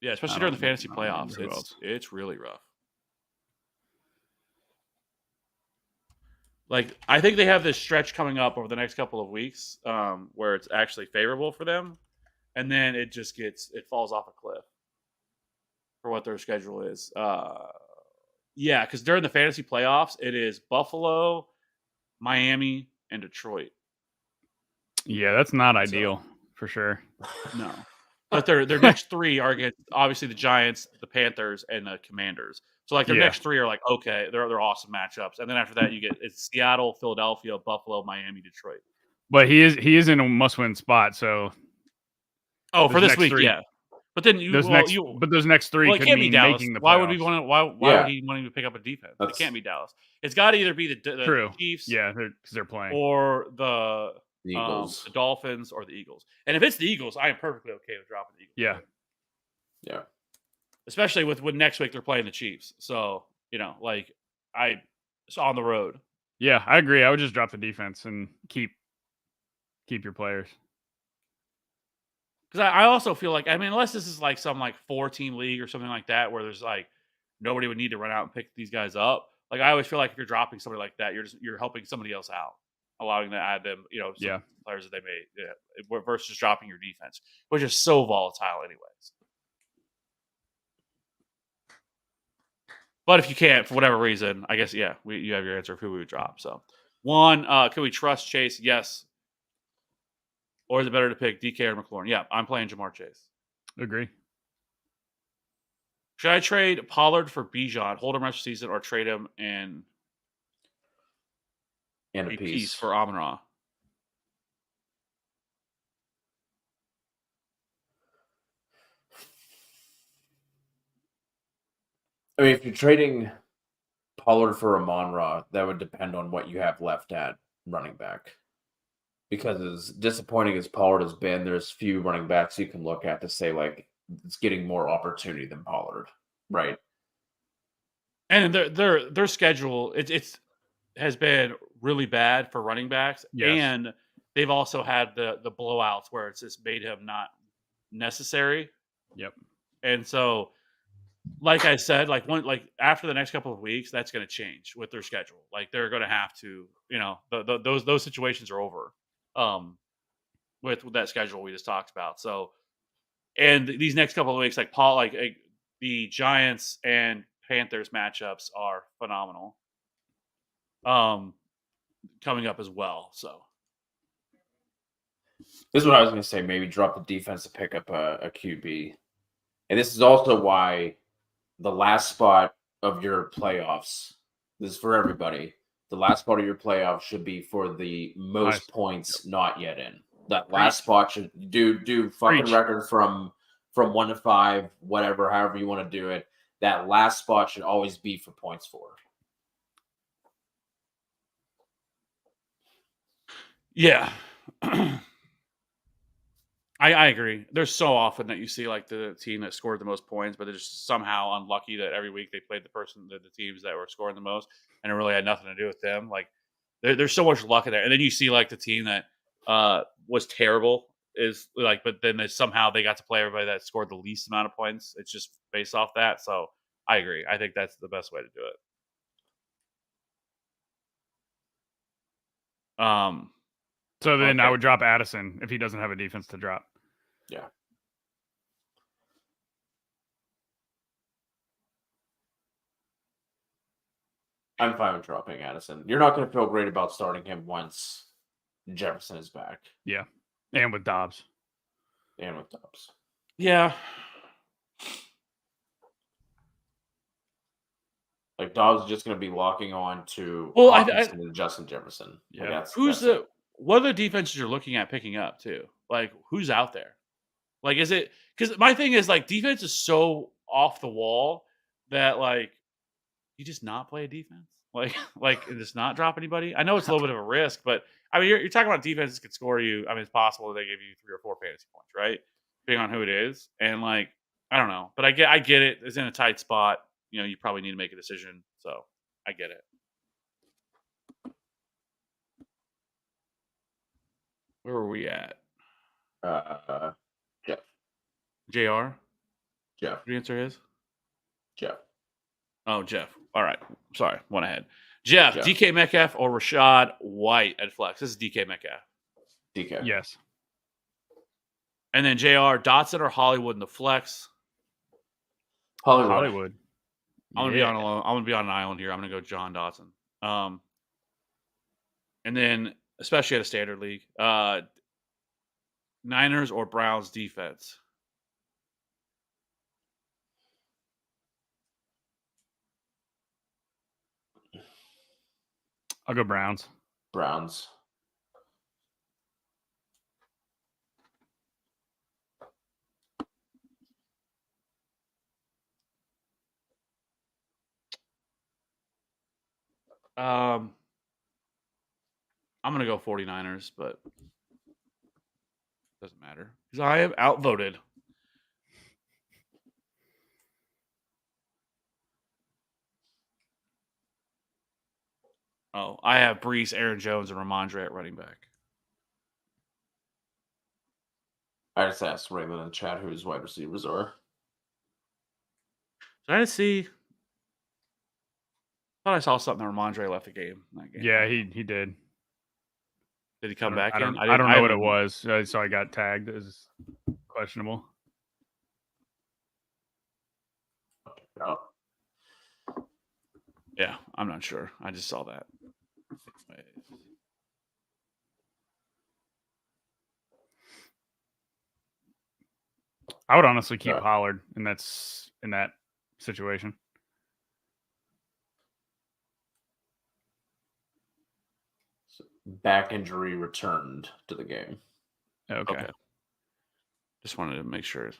A: especially during the fantasy playoffs. It's really rough. Like, I think they have this stretch coming up over the next couple of weeks where it's actually favorable for them. And then it falls off a cliff for what their schedule is. Because during the fantasy playoffs, it is Buffalo, Miami, and Detroit.
B: Yeah, that's not ideal for sure.
A: No. But their next three are against, obviously, the Giants, the Panthers, and the Commanders. So, like, their next three are like, okay, they're awesome matchups. And then after that, it's Seattle, Philadelphia, Buffalo, Miami, Detroit.
B: But he is in a must-win spot, so...
A: Oh, for this week, yeah. But then
B: those next three
A: well, it
B: could
A: can't be
B: mean
A: Dallas.
B: making the playoffs.
A: Why would we want to? Why would he want to pick up a defense? It can't be Dallas. It's got to either be the
B: True.
A: Chiefs,
B: Yeah, because they're playing,
A: or the
C: Eagles,
A: the Dolphins, or the Eagles. And if it's the Eagles, I am perfectly okay with dropping the Eagles.
C: Yeah.
A: Especially with next week they're playing the Chiefs. So it's on the road.
B: Yeah, I agree. I would just drop the defense and keep your players.
A: Because I also feel like, I mean, unless this is like some 4-team league or something like that, where there's nobody would need to run out and pick these guys up. Like, I always feel like if you're dropping somebody like that, you're helping somebody else out, allowing them to add them, some players that they may, versus just dropping your defense, which is so volatile, anyways. But if you can't, for whatever reason, I guess you have your answer of who we would drop. So, one, can we trust Chase? Yes. Or is it better to pick DK or McLaurin? Yeah, I'm playing Jamar Chase.
B: Agree.
A: Should I trade Pollard for Bijan, hold him rest of the season, or trade him and
C: a piece
A: for Amon-Ra?
C: I mean, if you're trading Pollard for Amon-Ra, that would depend on what you have left at running back. Because as disappointing as Pollard has been, there's few running backs you can look at to say it's getting more opportunity than Pollard, right?
A: And their schedule it's has been really bad for running backs, and they've also had the blowouts where it's just made him not necessary.
B: Yep.
A: And so, like I said, after the next couple of weeks, that's going to change with their schedule. They're going to have to, those situations are over. With that schedule we just talked about. So, and these next couple of weeks, the Giants and Panthers matchups are phenomenal. Coming up as well. So,
C: this is what I was going to say. Maybe drop the defense to pick up a QB, and this is also why the last spot of your playoffs. This is for everybody. The last spot of your playoffs should be for the most points not yet in. That last spot should do fucking record from 1 to 5, whatever, however you want to do it. That last spot should always be for points for.
A: Yeah. I agree. There's so often that you see the team that scored the most points, but they're just somehow unlucky that every week they played the teams that were scoring the most, and it really had nothing to do with them. There's so much luck in there, and then you see the team that was terrible is but then somehow they got to play everybody that scored the least amount of points. It's just based off that. So I agree. I think that's the best way to do it.
B: So then I would drop Addison if he doesn't have a defense to drop.
C: Yeah. I'm fine with dropping Addison. You're not going to feel great about starting him once Jefferson is back.
B: Yeah. And with Dobbs.
A: Yeah.
C: Dobbs is just going to be locking on to
A: Hawkinson
C: and Justin Jefferson.
A: Yeah. What are the defenses you're looking at picking up too? Who's out there? Is it because my thing is defense is so off the wall that you just not play a defense, and just not drop anybody. I know it's a little bit of a risk, but I mean you're talking about defenses could score you. I mean it's possible that they give you 3 or 4 fantasy points, right? Depending on who it is, and I don't know, but I get it. It's in a tight spot. You probably need to make a decision, so I get it. Where were we at?
C: Jeff.
A: JR?
C: Jeff.
A: Your answer is?
C: Jeff.
A: Oh, Jeff. All right. Sorry. One ahead. Jeff. DK Metcalf or Rachaad White at flex? This is DK Metcalf.
C: DK.
B: Yes.
A: And then JR, Dotson or Hollywood in the flex?
B: Hollywood.
A: I'm gonna be on an island here. I'm gonna go John Dotson. And then especially at a standard league, Niners or Browns defense.
B: I'll go Browns.
C: Browns.
A: I'm going to go 49ers, but doesn't matter because I am outvoted. Oh, I have Brees, Aaron Jones, and Ramondre at running back.
C: I just asked Raymond in the chat who his wide receivers are.
A: Did I see? I thought I saw something that Ramondre left the game. That game.
B: Yeah, he did.
A: Did he come back in?
B: I don't know what it was, so I got tagged as questionable.
C: No.
A: Yeah, I'm not sure. I just saw that.
B: I would honestly keep Pollard in that situation.
C: Back injury returned to the game.
B: Okay.
A: Just wanted to make sure.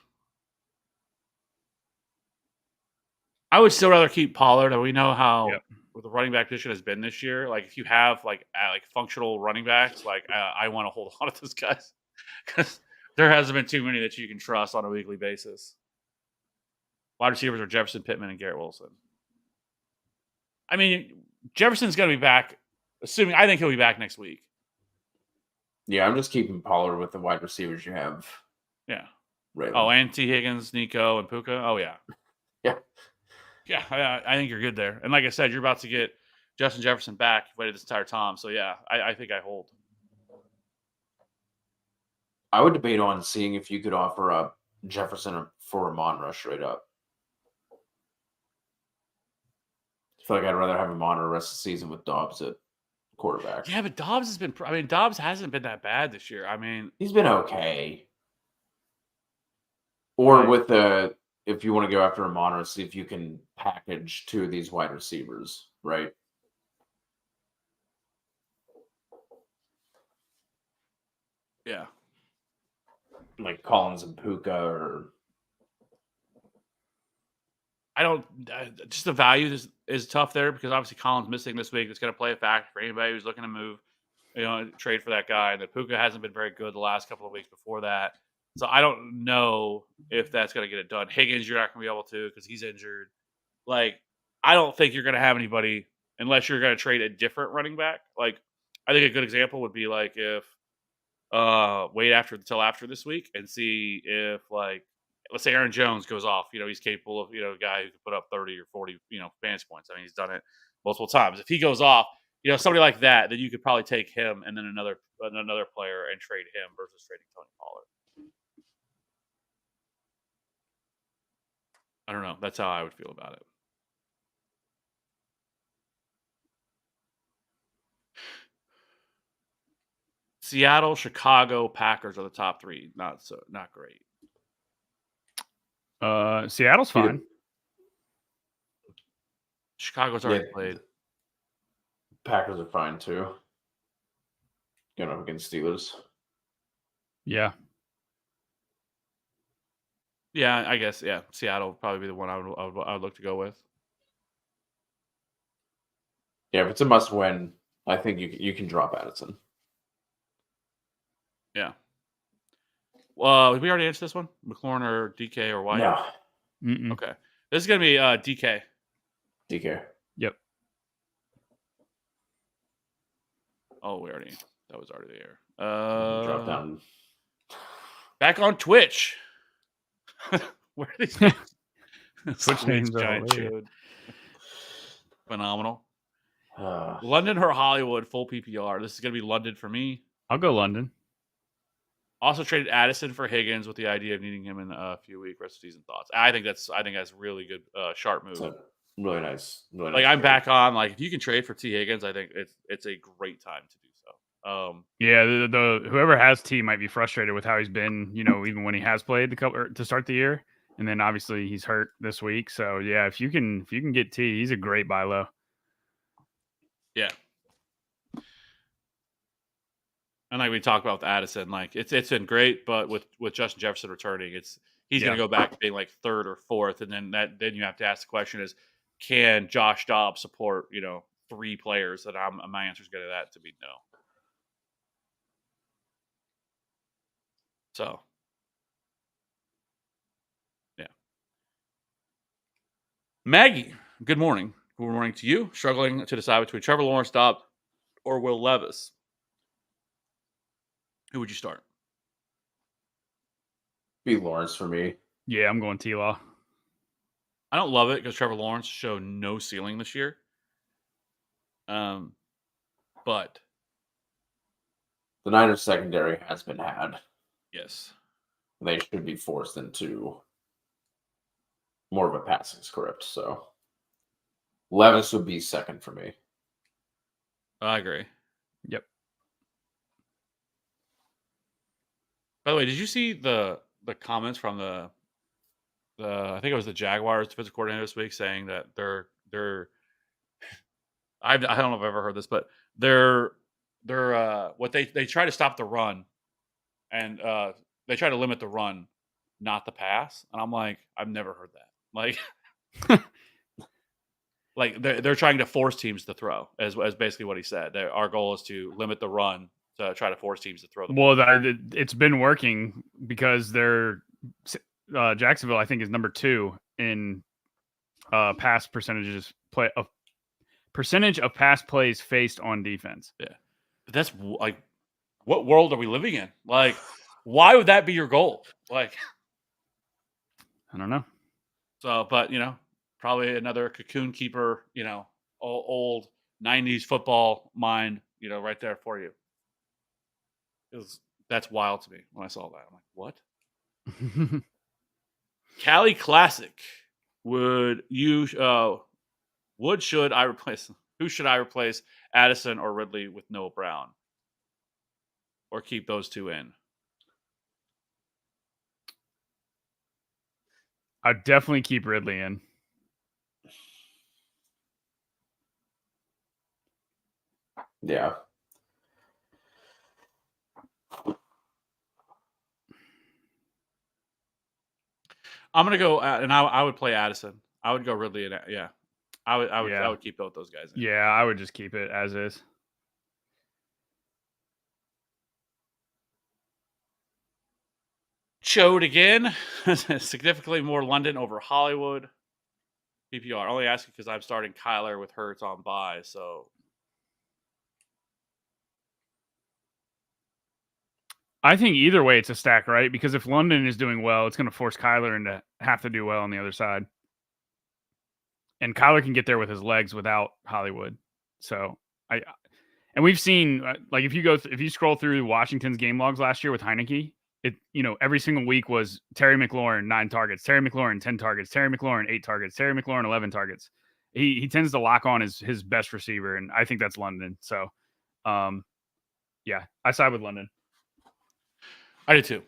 A: I would still rather keep Pollard, and we know how the running back position has been this year. Like, if you have like functional running backs, like I want to hold on to those guys because there hasn't been too many that you can trust on a weekly basis. Wide receivers are Jefferson, Pittman, and Garrett Wilson. I mean, Jefferson's going to be back. I think he'll be back next week.
C: Yeah, I'm just keeping Pollard with the wide receivers you have.
A: Yeah.
C: Right.
A: Oh, and T. Higgins, Nico, and Puka. Oh, yeah.
C: Yeah.
A: Yeah, I think you're good there. And like I said, you're about to get Justin Jefferson back. You've waited this entire time. So, yeah, I think I hold.
C: I would debate on seeing if you could offer up Jefferson for Amon-Ra straight up. I feel like I'd rather have Amon-Ra rest of the season with Dobbs at quarterback.
A: Yeah, but Dobbs has been. Dobbs hasn't been that bad this year.
C: He's been okay. Or with if you want to go after Amon-Ra, see if you can package two of these wide receivers, right?
A: Yeah.
C: Like Collins and Puka, or
A: just the value is tough there because obviously Collins missing this week. It's going to play a factor for anybody who's looking to move, trade for that guy. And the Puka hasn't been very good the last couple of weeks before that. So I don't know if that's going to get it done. Higgins, you're not going to be able to because he's injured. Like, I don't think you're going to have anybody unless you're going to trade a different running back. Like, I think a good example would be like if wait until after this week and see if, like, let's say Aaron Jones goes off. He's capable of, a guy who can put up 30 or 40, fantasy points. I mean, he's done it multiple times. If he goes off, somebody like that, then you could probably take him and then another player and trade him versus trading Tony Pollard. I don't know. That's how I would feel about it. Seattle, Chicago, Packers are the top three. Not great.
B: Seattle's fine.
A: Chicago's already played.
C: Packers are fine too. Going up against Steelers.
B: Yeah.
A: Yeah, I guess. Yeah, Seattle would probably be the one I would look to go with.
C: Yeah, if it's a must-win, I think you can drop Addison.
A: Yeah. Well, we already answered this one? McLaurin or DK or White?
C: No.
B: Mm-mm.
A: Okay. This is going to be DK.
C: DK.
B: Yep.
A: Oh, that was already there.
C: Drop down.
A: Back on Twitch. Where are these
B: Twitch names
A: giant chode. Phenomenal. London or Hollywood, full PPR. This is going to be London for me.
B: I'll go London.
A: Also traded Addison for Higgins with the idea of needing him in a few week rest of season thoughts. I think that's really good, sharp move.
C: Really nice.
A: Like, I'm back on. Like, if you can trade for T Higgins, I think it's a great time to do so.
B: Yeah, the whoever has T might be frustrated with how he's been. Even when he has played to start the year, and then obviously he's hurt this week. So yeah, if you can get T, he's a great buy low.
A: Yeah. And like we talked about with Addison, like it's been great, but with Justin Jefferson returning, he's going to go back to being like third or fourth, and then you have to ask the question is, can Josh Dobbs support 3 3 players that my answer is going to that to be no. So, yeah. Maggie, good morning. Good morning to you. Struggling to decide between Trevor Lawrence or Will Levis. Who would you start?
C: Be Lawrence for me.
B: Yeah, I'm going T-Law.
A: I don't love it because Trevor Lawrence showed no ceiling this year. But
C: the Niners secondary has been had.
A: Yes.
C: They should be forced into more of a passing script. So Levis would be second for me.
A: I agree.
B: Yep.
A: By the way, did you see the comments from the I think it was the Jaguars defensive coordinator this week saying that they're I don't know if I've ever heard this, but they're what they try to stop the run and they try to limit the run, not the pass. And I'm like, I've never heard that. Like like they're trying to force teams to throw as basically what he said. Our goal is to limit the run to try to force teams to throw the ball.
B: Well, it's been working because they're Jacksonville, I think, is number 2 in pass percentages percentage of pass plays faced on defense.
A: Yeah, but that's like, what world are we living in? Like, why would that be your goal? Like,
B: I don't know.
A: So, but probably another cocoon keeper, old 90s football mind, right there for you. That's wild to me when I saw that. I'm like, what? Cali Classic. Who should I replace Addison or Ridley with Noah Brown? Or keep those 2 in?
B: I'd definitely keep Ridley in.
C: Yeah.
A: I'm gonna go, and I would play Addison. I would go Ridley, and yeah, I would keep both those guys in.
B: Yeah, I would just keep it as is.
A: Chode again. Significantly more London over Hollywood. PPR. Only asking because I'm starting Kyler with Hurts on bye. So
B: I think either way it's a stack, right? Because if London is doing well, it's going to force Kyler into have to do well on the other side. And Kyler can get there with his legs without Hollywood. So and we've seen, like, if you scroll through Washington's game logs last year with Heineke, every single week was Terry McLaurin 9 targets, Terry McLaurin 10 targets, Terry McLaurin 8 targets, Terry McLaurin 11 targets. He tends to lock on his best receiver, and I think that's London. So, yeah, I side with London.
A: I do too.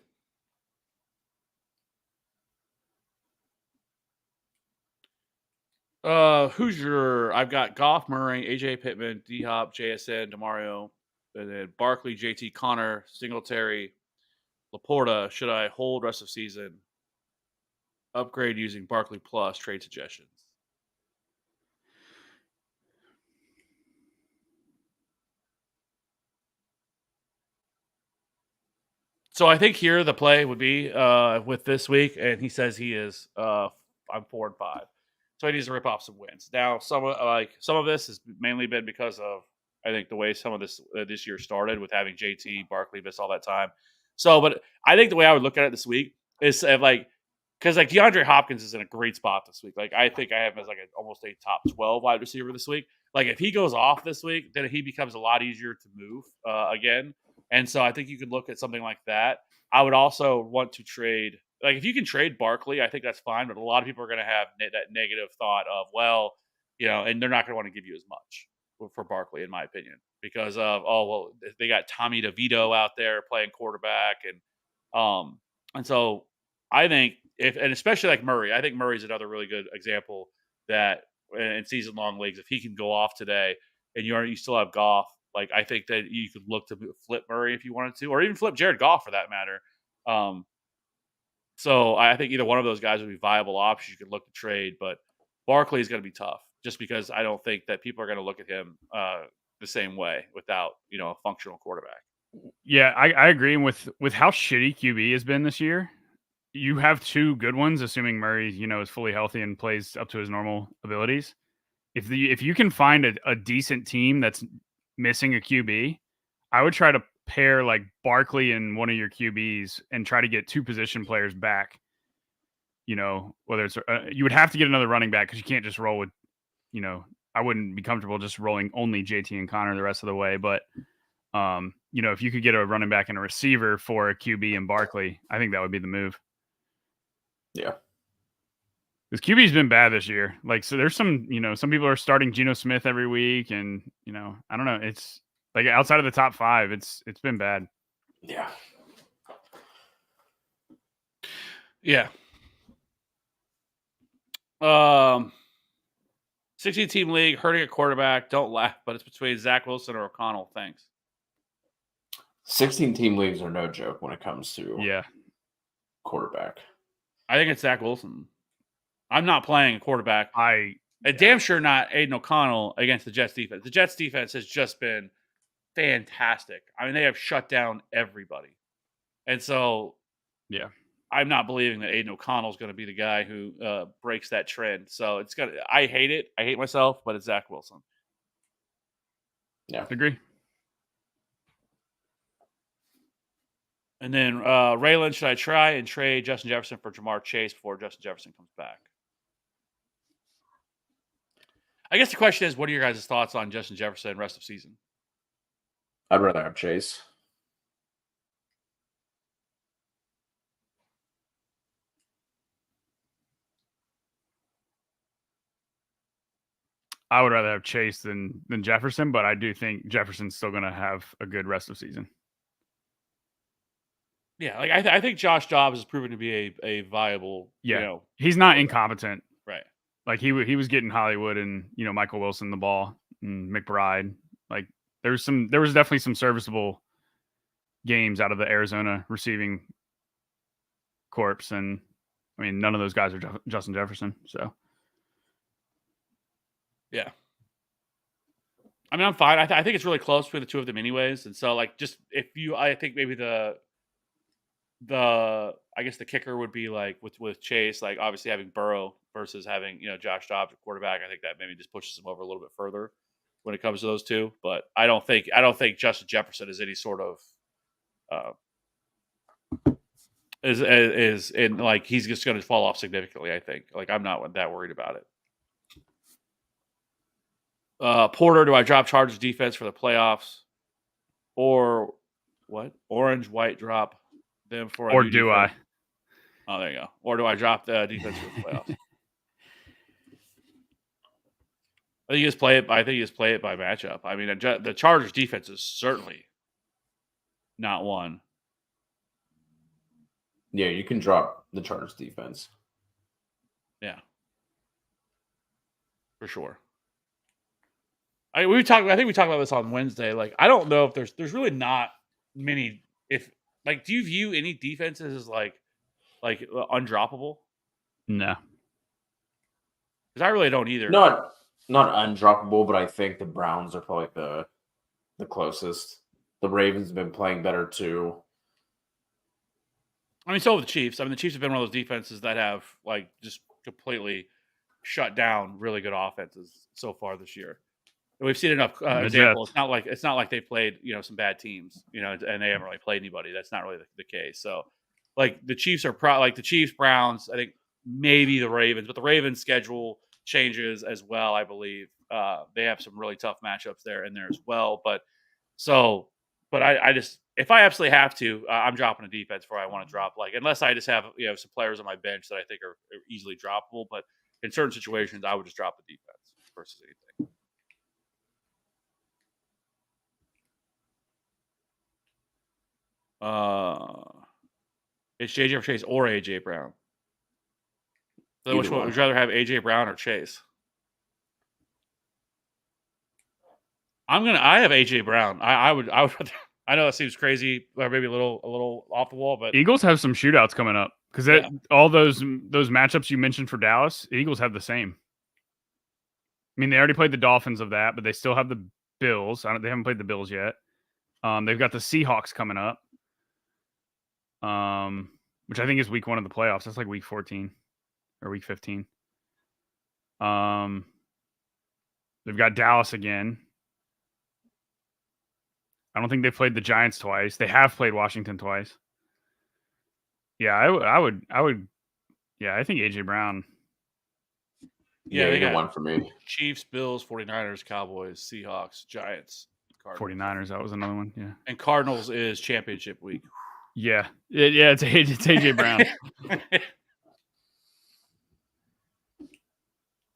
A: I've got Goff, Murray, AJ Pittman, D Hop, JSN, DeMario, and then Barkley, JT, Connor, Singletary, Laporta. Should I hold rest of season? Upgrade using Barkley Plus. Trade suggestions. So I think here the play would be with this week, and he says he is. I'm 4-5, so he needs to rip off some wins. Now, some of this has mainly been because of, I think, the way some of this year started with having JT, Barkley miss all that time. So, but I think the way I would look at it this week is because DeAndre Hopkins is in a great spot this week. Like, I think I have him as almost a top 12 wide receiver this week. Like, if he goes off this week, then he becomes a lot easier to move again. And so I think you could look at something like that. I would also want to trade, if you can trade Barkley, I think that's fine. But a lot of people are going to have that negative thought of, and they're not going to want to give you as much for Barkley, in my opinion, because of, they got Tommy DeVito out there playing quarterback. And so I think and especially like Murray, I think Murray's another really good example that in season long leagues, if he can go off today and you still have Goff, I think that you could look to flip Murray if you wanted to, or even flip Jared Goff for that matter. So I think either one of those guys would be viable options you could look to trade, but Barkley is going to be tough just because I don't think that people are going to look at him the same way without a functional quarterback.
B: Yeah, I agree. And with how shitty QB has been this year, you have two good ones, assuming Murray, is fully healthy and plays up to his normal abilities. If you can find a decent team that's missing a QB, I would try to pair like Barkley and one of your QBs and try to get two position players back. Whether it's you would have to get another running back because you can't just roll with, I wouldn't be comfortable just rolling only JT and Connor the rest of the way. But if you could get a running back and a receiver for a QB and Barkley, I think that would be the move.
C: Yeah.
B: Because QB's been bad this year. Like, so there's some people are starting Geno Smith every week, and I don't know. It's like outside of the top 5, it's been bad.
C: Yeah.
A: Yeah. 16-team league, hurting a quarterback. Don't laugh, but it's between Zach Wilson or O'Connell. Thanks.
C: 16-team leagues are no joke when it comes to quarterback.
A: I think it's Zach Wilson. I'm not playing a quarterback. Damn sure not Aiden O'Connell against the Jets defense. The Jets defense has just been fantastic. I mean, they have shut down everybody. And so, I'm not believing that Aiden O'Connell is going to be the guy who breaks that trend. So I hate it. I hate myself, but it's Zach Wilson.
C: Yeah.
B: Agree.
A: And then Raylan, should I try and trade Justin Jefferson for Jamar Chase before Justin Jefferson comes back? I guess the question is, what are your guys' thoughts on Justin Jefferson rest of season?
C: I'd rather have Chase.
B: I would rather have Chase than Jefferson, but I do think Jefferson's still going to have a good rest of season.
A: Yeah, like I think Josh Dobbs has proven to be a viable.
B: Yeah, he's not incompetent.
A: Right.
B: Like he was getting Hollywood and Michael Wilson the ball and McBride. Like there was definitely some serviceable games out of the Arizona receiving corps, and I mean none of those guys are Justin Jefferson. So
A: yeah, I mean I'm fine. I think it's really close between the two of them anyways, and so like just I think maybe the I guess the kicker would be like with Chase, like obviously having Burrow versus having Josh Dobbs at quarterback. I think that maybe just pushes him over a little bit further when it comes to those two. But I don't think Justin Jefferson is any sort of is in like he's just going to fall off significantly. I think like I'm not that worried about it. Porter, do I drop Chargers defense for the playoffs, or what? Orange white drop them for,
B: or do defense?
A: Oh, there you go. Or do I drop the defense for the playoffs? I think you just play it. I think you just play it by matchup. I mean, the Chargers defense is certainly not one.
C: Yeah, you can drop the Chargers defense.
A: Yeah, for sure. I think we talked about this on Wednesday. Like, I don't know if there's really not many. Do you view any defenses as like undroppable?
B: No,
A: because I really don't either.
C: Not undroppable, but I think the Browns are probably the closest. The Ravens have been playing better too.
A: I mean, so have the Chiefs. I mean, the Chiefs have been one of those defenses that have like just completely shut down really good offenses so far this year. And we've seen enough examples. It's not like they played some bad teams and they haven't really played anybody. That's not really the case. So like the Chiefs are like the Chiefs, Browns. I think maybe the Ravens, but the Ravens schedule changes as well. I believe they have some really tough matchups there in there as well. But I just if I absolutely have to, I'm dropping a defense before I want to drop unless I just have some players on my bench that I think are easily droppable. But in certain situations, I would just drop the defense versus anything. It's JJ or Chase or AJ Brown. So which one would you rather have, AJ Brown or Chase? I have AJ Brown. I would rather, I know that seems crazy or maybe a little off the wall, but
B: Eagles have some shootouts coming up because all those matchups you mentioned for Dallas, Eagles have the same. mean, they already played the Dolphins of that, but they still have the Bills. They haven't played the Bills yet. They've got the Seahawks coming up, which I think is week 1 of the playoffs. That's like week 14 or week 15. They've got Dallas again. I don't think they've played the Giants twice. They have played Washington twice. Yeah, I would. Yeah, I think AJ Brown.
C: Yeah, they got one for me.
A: Chiefs, Bills, 49ers, Cowboys, Seahawks, Giants,
B: Cardinals. 49ers, that was another one. Yeah.
A: And Cardinals is championship week.
B: Yeah. It's AJ Brown.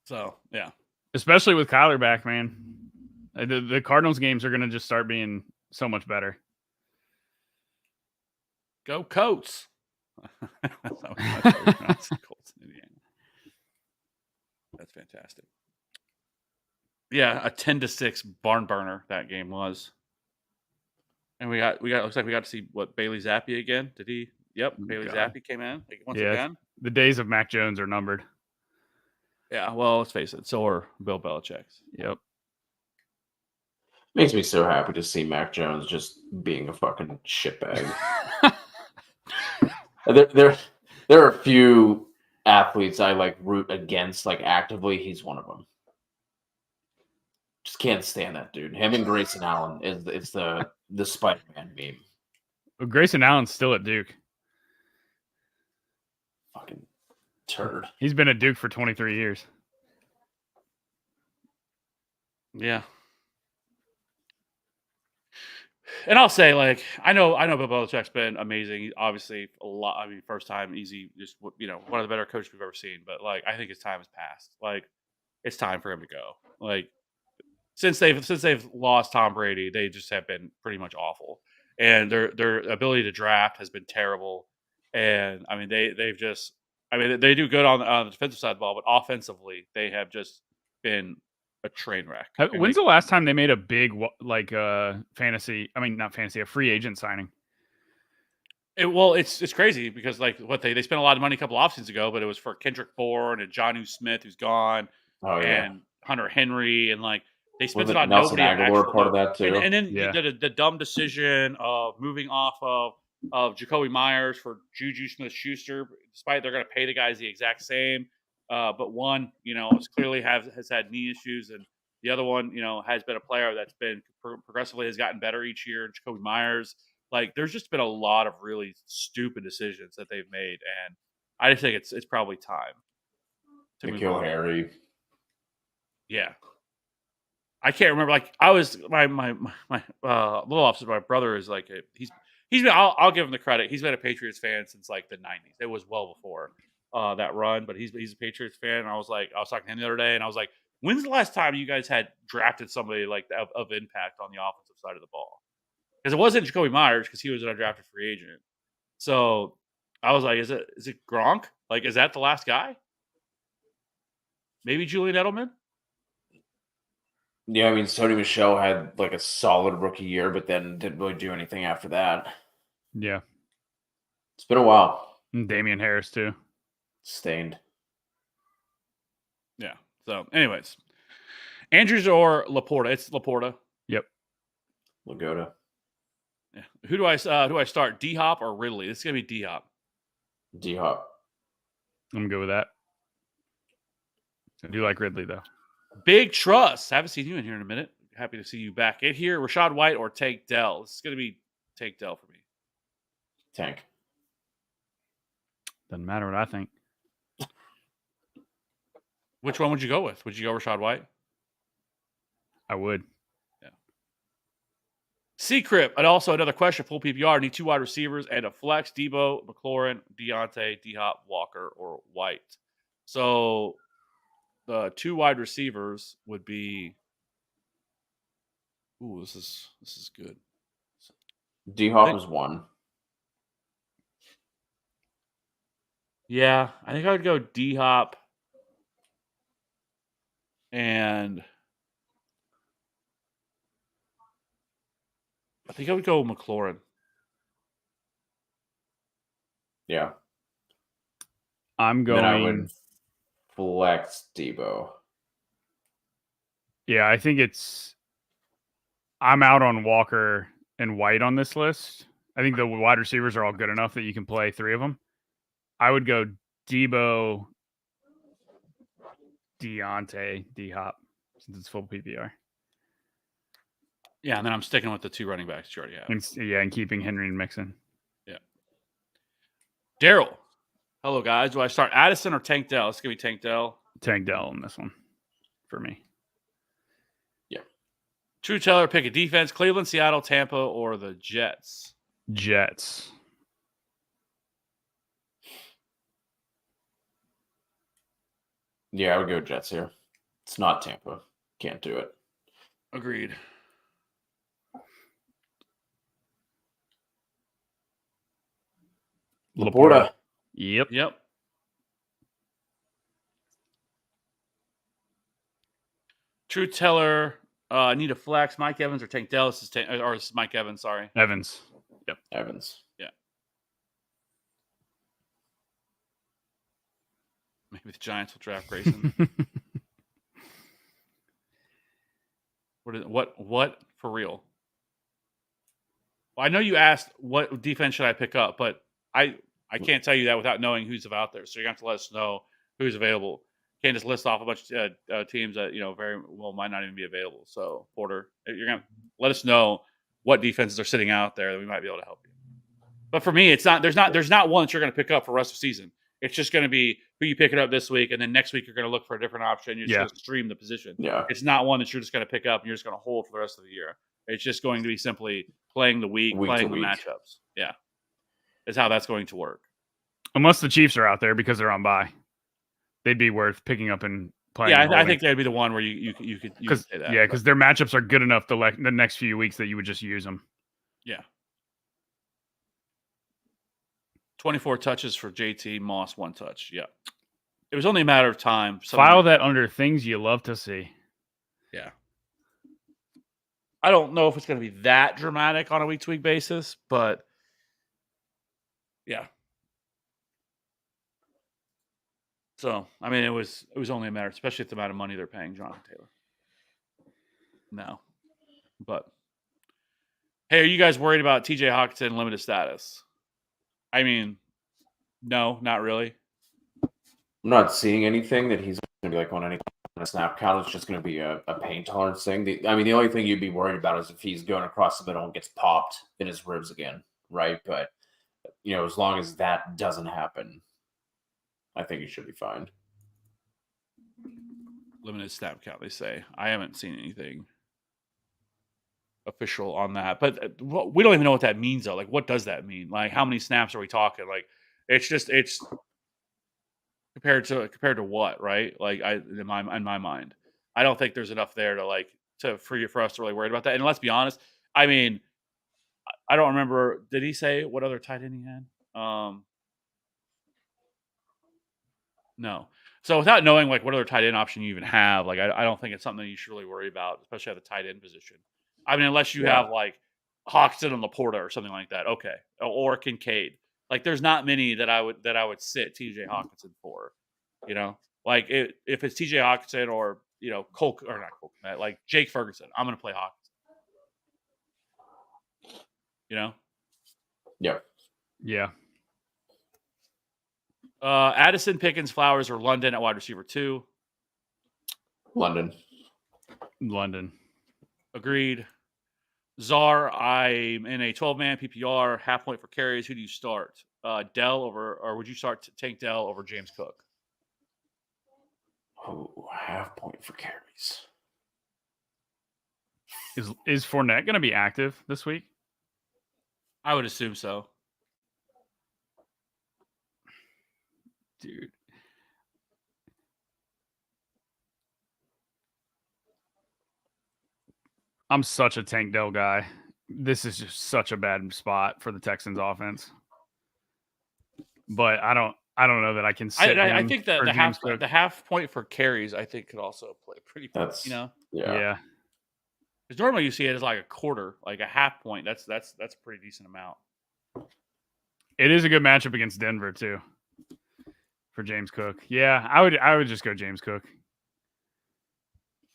A: So, yeah.
B: Especially with Kyler back, man. The Cardinals games are going to just start being so much better.
A: Go Colts. That's fantastic. Yeah, a 10-6 barn burner that game was. And we got looks like we got to see what Bailey Zappi again. Did he? Yep, Bailey Zappi came in once again.
B: The days of Mac Jones are numbered.
A: Yeah, well, let's face it, so are Bill Belichick's.
B: Yep.
C: Makes me so happy to see Mac Jones just being a fucking shitbag. There are a few athletes I like root against, like actively. He's one of them. Just can't stand that dude. Him and Grayson Allen is the Spider-Man meme.
B: Well, Grayson Allen's still at Duke.
C: Fucking turd.
B: He's been at Duke for 23 years.
A: Yeah. And I'll say, like, I know Bill Belichick's been amazing. Obviously, a lot. I mean, first time, easy, just one of the better coaches we've ever seen. But like, I think his time has passed. Like, it's time for him to go. Like, since they've lost Tom Brady, they just have been pretty much awful, and their ability to draft has been terrible. And I mean, they do good on the defensive side of the ball, but offensively, they have just been a train wreck.
B: When's the last time they made a big fantasy? I mean, not fantasy, a free agent signing.
A: It's crazy because like what they spent a lot of money a couple off seasons ago, but it was for Kendrick Bourne and Jonnu Smith, who's gone, and Hunter Henry, and like they spent about nobody.
C: Aguilar part of that too,
A: and then the dumb decision of moving off of Jacoby Myers for Juju Smith-Schuster, despite they're going to pay the guys the exact same. But one, clearly has had knee issues, and the other one, has been a player that's been progressively has gotten better each year. Jacoby Myers, like, there's just been a lot of really stupid decisions that they've made, and I just think it's probably time
C: to N'Keal Harry.
A: Yeah, I can't remember. Like, I was my little officer. My brother is like he's been. I'll give him the credit. He's been a Patriots fan since like the '90s. It was well before that run, but he's a Patriots fan. And I was talking to him the other day, and I was like, when's the last time you guys had drafted somebody like of impact on the offensive side of the ball? Because it wasn't Jacoby Myers, because he was an undrafted free agent. So I was like, is it Gronk? Like, is that the last guy? Maybe Julian Edelman?
C: Yeah, I mean, Sony Michel had like a solid rookie year, but then didn't really do anything after that.
B: Yeah.
C: It's been a while.
B: And Damian Harris too.
C: Stained.
A: Yeah. So, anyways, Andrews or Laporta? It's Laporta.
B: Yep.
C: Lagoda.
A: Yeah. Who do I start? D-Hop or Ridley? This is gonna be D-Hop.
C: D-Hop.
B: I'm good with that. I do like Ridley though.
A: Big Trust. Haven't seen you in here in a minute. Happy to see you back in here. Rachaad White or Tank Dell? This is gonna be Tank Dell for me.
C: Tank.
B: Doesn't matter what I think.
A: Which one would you go with? Would you go Rachaad White?
B: I would.
A: Yeah. C-Crip, and also another question, full PPR, need 2 wide receivers and a flex, Debo, McLaurin, Deontay, D-Hop, Walker, or White. So the 2 wide receivers would be, this is good.
C: D-Hop is 1.
A: Yeah, I think I would go D-Hop and I think I would go McLaurin.
C: Yeah.
B: I'm going.
C: Then I would flex Debo.
B: Yeah, I think I'm out on Walker and White on this list. I think the wide receivers are all good enough that you can play 3 of them. I would go Debo, Deontay, D-Hop, since it's full PPR.
A: Yeah, and then I'm sticking with the 2 running backs you already have.
B: And keeping Henry and Mixon.
A: Yeah. Daryl. Hello, guys. Do I start Addison or Tank Dell? It's going to be Tank Dell.
B: Tank Dell on this one for me.
C: Yeah.
A: True Teller, pick a defense. Cleveland, Seattle, Tampa, or the Jets?
B: Jets.
C: Yeah, I would go Jets here. It's not Tampa. Can't do it.
A: Agreed.
C: Laporta.
B: Yep.
A: True Teller, need a flex. Mike Evans or Tank Dell? This is Mike Evans, sorry.
B: Evans.
C: Yep. Evans.
A: Yeah. Maybe the Giants will draft Grayson. What for real? Well, I know you asked what defense should I pick up, but I can't tell you that without knowing who's out there. So you're going to have to let us know who's available. Can't just list off a bunch of teams that very well might not even be available. So Porter, you're going to let us know what defenses are sitting out there that we might be able to help you. But for me, it's not. There's not one that you're going to pick up for the rest of the season. It's just going to be who you pick it up this week, and then next week you're going to look for a different option. You're just going to stream the position.
C: Yeah,
A: it's not one that you're just going to pick up and you're just going to hold for the rest of the year. It's just going to be simply playing the week playing the matchups. Yeah, is how that's going to work.
B: Unless the Chiefs are out there because they're on bye, they'd be worth picking up and playing.
A: Yeah, I think that'd be the one where you could say that.
B: Yeah, because their matchups are good enough the next few weeks that you would just use them.
A: Yeah. 24 touches for JT, Moss 1 touch. Yeah. It was only a matter of time.
B: File that under things you love to see.
A: Yeah. I don't know if it's going to be that dramatic on a week-to-week basis, but yeah. So, I mean, it was only a matter, especially at the amount of money they're paying Jonathan Taylor. No. But, hey, are you guys worried about TJ Hockenson limited status? I mean, no, not really.
C: I'm not seeing anything that he's going to be like on any snap count. It's just going to be a pain tolerance thing. The only thing you'd be worried about is if he's going across the middle and gets popped in his ribs again, right? But, as long as that doesn't happen, I think he should be fine.
A: Limited snap count, they say. I haven't seen anything official on that, but we don't even know what that means though. Like, what does that mean? Like, how many snaps are we talking? Like, it's compared to what, right? Like, in my mind, I don't think there's enough there for us to really worry about that. And let's be honest, I mean, I don't remember. Did he say what other tight end he had? No. So without knowing like what other tight end option you even have, like I don't think it's something you should really worry about, especially at the tight end position. I mean, unless you have like Hockenson and Laporta or something like that, okay, or Kincaid. Like, there's not many that I would sit TJ Hockenson for, like if it's TJ Hockenson or Cole or not Cole, like Jake Ferguson, I'm gonna play Hockenson.
C: Yep.
B: Yeah.
A: Addison, Pickens, Flowers, or London at wide receiver 2.
C: London.
A: Agreed. Czar, I'm in a 12-man PPR, half point for carries. Who do you start? Dell or would you start Tank Dell over James Cook?
C: Oh, half point for carries.
B: Is Fournette going to be active this week?
A: I would assume so.
B: Dude. I'm such a Tank Dell guy. This is just such a bad spot for the Texans offense. But I don't know that I can sit
A: I think that the half point for carries, I think, could also play pretty
C: Yeah.
A: Because normally you see it as like a quarter, like a half point. That's a pretty decent amount.
B: It is a good matchup against Denver too. For James Cook. Yeah, I would just go James Cook.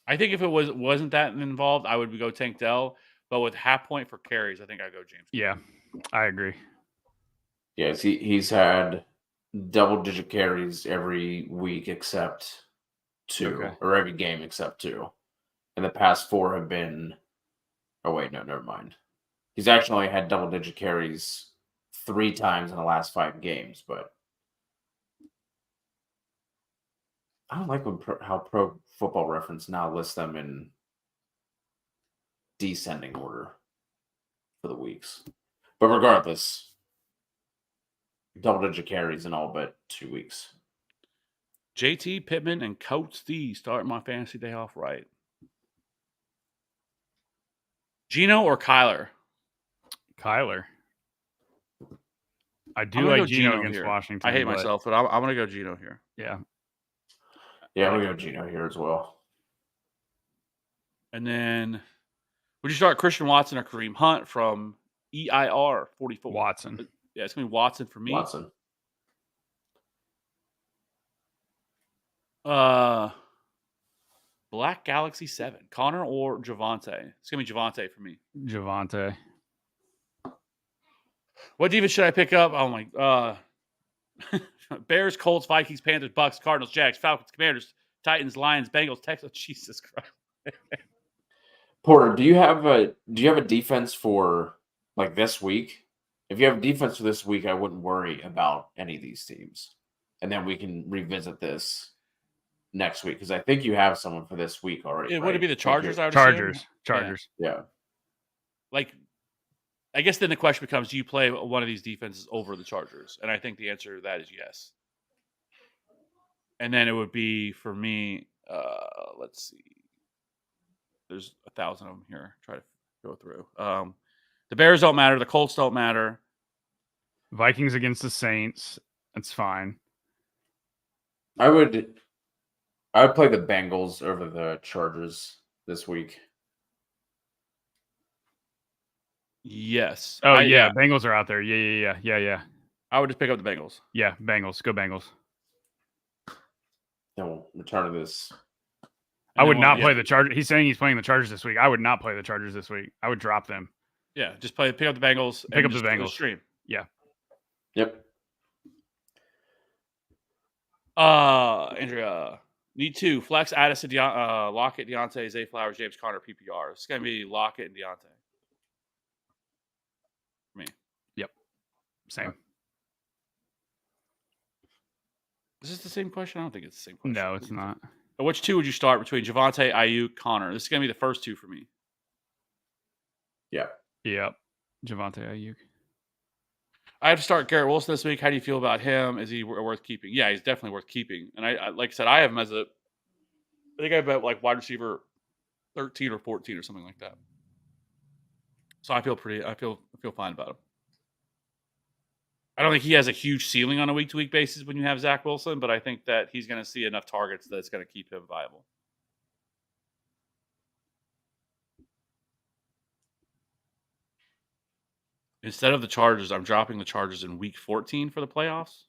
A: I think if it wasn't that involved, I would go Tank Dell. But with half point for carries, I think I'd go James.
B: Yeah, I agree.
C: Yes, he's had double-digit carries every week except 2, or every game except 2. And the past 4 have been. Oh wait, no, never mind. He's actually only had double-digit carries 3 times in the last 5 games, but I don't like how Pro Football Reference now lists them in descending order for the weeks. But regardless, double-digit carries in all but 2 weeks.
A: JT, Pittman, and Coach D start my fantasy day off right. Gino or Kyler?
B: Kyler. I do
A: I'm
B: like
A: gonna go
B: Gino against
A: here.
B: Washington.
A: I hate myself, but I'm going to go Gino here.
B: Yeah.
C: Yeah, I'm going to go Gino here as well.
A: And then, would you start Christian Watson or Kareem Hunt from EIR 44?
B: Watson.
A: Yeah, it's going to be Watson for me.
C: Watson.
A: Black Galaxy 7. Connor or Javante? It's going to be Javante for me.
B: Javante.
A: What defense should I pick up? Oh, my. Bears, Colts, Vikings, Panthers, Bucks, Cardinals, Jags, Falcons, Commanders, Titans, Lions, Bengals, Texans. Jesus Christ.
C: Porter, do you have a defense for like this week? If you have a defense for this week, I wouldn't worry about any of these teams. And then we can revisit this next week because I think you have someone for this week already.
A: Would it be the Chargers?
B: Chargers.
C: Yeah.
A: Like, I guess then the question becomes: do you play one of these defenses over the Chargers? And I think the answer to that is yes. And then it would be for me. Let's see. There's 1,000 of them here. Try to go through. The Bears don't matter. The Colts don't matter.
B: Vikings against the Saints. That's fine.
C: I would play the Bengals over the Chargers this week.
A: Yes.
B: Oh, yeah. Bengals are out there. Yeah.
A: I would just pick up the Bengals.
B: Yeah, Bengals. Go Bengals.
C: Then we'll return to this.
B: I would not play the Chargers. He's saying he's playing the Chargers this week. I would not play the Chargers this week. I would drop them.
A: Yeah, just pick up the Bengals.
B: Pick up the Bengals.
A: Stream.
B: Yeah.
C: Yep.
A: Andrea, need 2. Flex, Addison, Lockett, Deontay, Zay Flowers, James Conner, PPR. It's going to be Lockett and Deontay. For me.
B: Yep. Same.
A: Is this the same question? I don't think it's the same question.
B: No, it's not.
A: Which 2 would you start between Javante, Ayuk, Connor? This is going to be the first 2 for me.
C: Yeah.
B: Yep. Javante Ayuk.
A: I have to start Garrett Wilson this week. How do you feel about him? Is he worth keeping? Yeah, he's definitely worth keeping. And I like I said, I have him as I think I bet like wide receiver 13 or 14 or something like that. So I feel fine about him. I don't think he has a huge ceiling on a week-to-week basis when you have Zach Wilson, but I think that he's going to see enough targets that it's going to keep him viable. Instead of the Chargers, I'm dropping the Chargers in week 14 for the playoffs.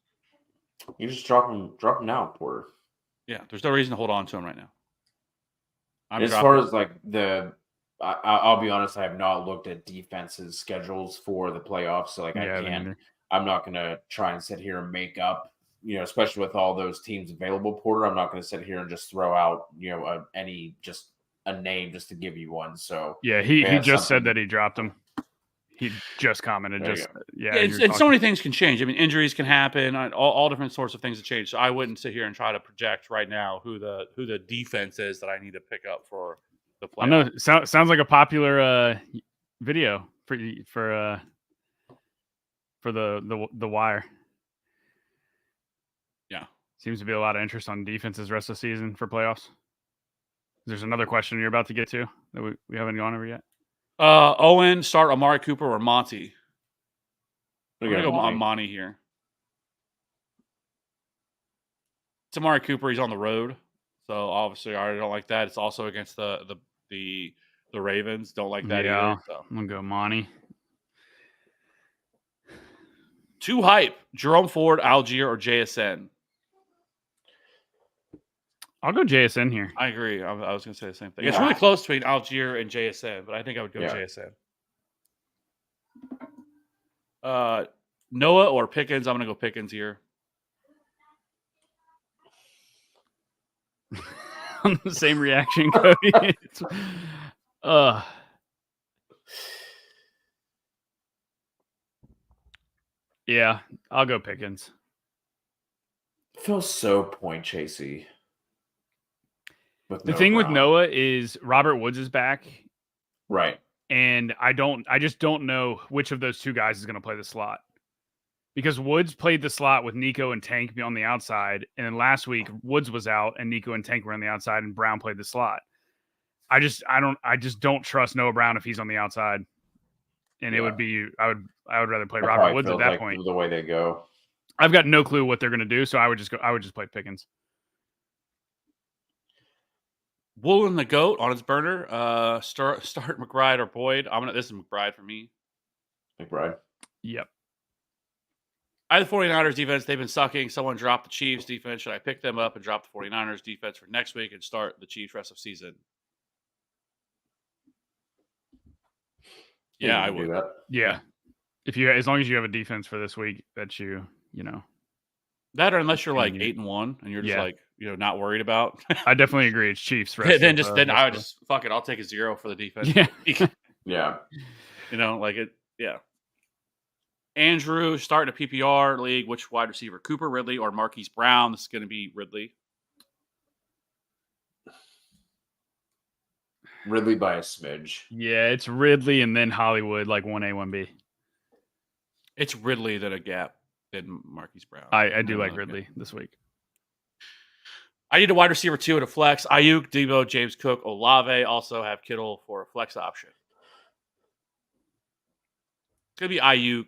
C: You just drop them now, Porter.
A: Yeah, there's no reason to hold on to him right now.
C: Far as like I'll be honest, I have not looked at defenses schedules for the playoffs, so like I'm not going to try and sit here and make up, especially with all those teams available, Porter. I'm not going to sit here and just throw out, a name just to give you one. So
B: yeah, he just said that he dropped him. He just commented.
A: And so many things can change. I mean, injuries can happen. All different sorts of things that change. So I wouldn't sit here and try to project right now who the defense is that I need to pick up for the playoffs.
B: I know. Sounds like a popular video for the Wire.
A: Yeah,
B: seems to be a lot of interest on defenses rest of the season for playoffs. There's another question you're about to get to that we haven't gone over yet.
A: Owen, start Amari Cooper or Monty? I'm going to go on Monty here. It's Amari Cooper. He's on the road. So, obviously, I already don't like that. It's also against the Ravens. Don't like that either. So.
B: I'm going to go Monty.
A: Too hype. Jerome Ford, Algier, or JSN?
B: I'll go JSN here.
A: I agree. I was going to say the same thing.
C: Yeah.
A: It's really close between Algier and JSN, but I think I would go JSN. Noah or Pickens? I'm going to go Pickens here.
B: The same reaction, Cody. Yeah, I'll go Pickens.
C: It feels so point chasey.
B: The thing with Noah is Robert Woods is back.
C: Right.
B: And I just don't know which of those two guys is going to play the slot. Because Woods played the slot with Nico and Tank on the outside. And then last week, Woods was out and Nico and Tank were on the outside and Brown played the slot. I just don't trust Noah Brown if he's on the outside. And it would be, I would rather play Robert Woods at that point.
C: The way they go.
B: I've got no clue what they're going to do. So I would just play Pickens.
A: Woolen the GOAT on his burner. Start McBride or Boyd. This is McBride for me.
C: McBride.
B: Yep.
A: I have the 49ers defense. They've been sucking. Someone dropped the Chiefs defense. Should I pick them up and drop the 49ers defense for next week and start the Chiefs rest of season? Yeah, I would.
C: Do that.
B: Yeah. As long as you have a defense for this week that you know.
A: That or unless you're like 8-1 and you're just like, not worried about.
B: I definitely agree. It's Chiefs.
A: Then I would just fuck it. I'll take a 0 for the defense.
B: Yeah.
C: Yeah.
A: Yeah. Andrew, starting a PPR league. Which wide receiver? Cooper, Ridley, or Marquise Brown? This is going to be Ridley.
C: Ridley by a smidge.
B: Yeah, it's Ridley and then Hollywood, like 1A, 1B.
A: It's Ridley then a gap, then Marquise Brown.
B: I do like Ridley this week.
A: I need a wide receiver 2 at a flex. Ayuk, Debo, James Cook, Olave. Also have Kittle for a flex option. It's going to be Ayuk.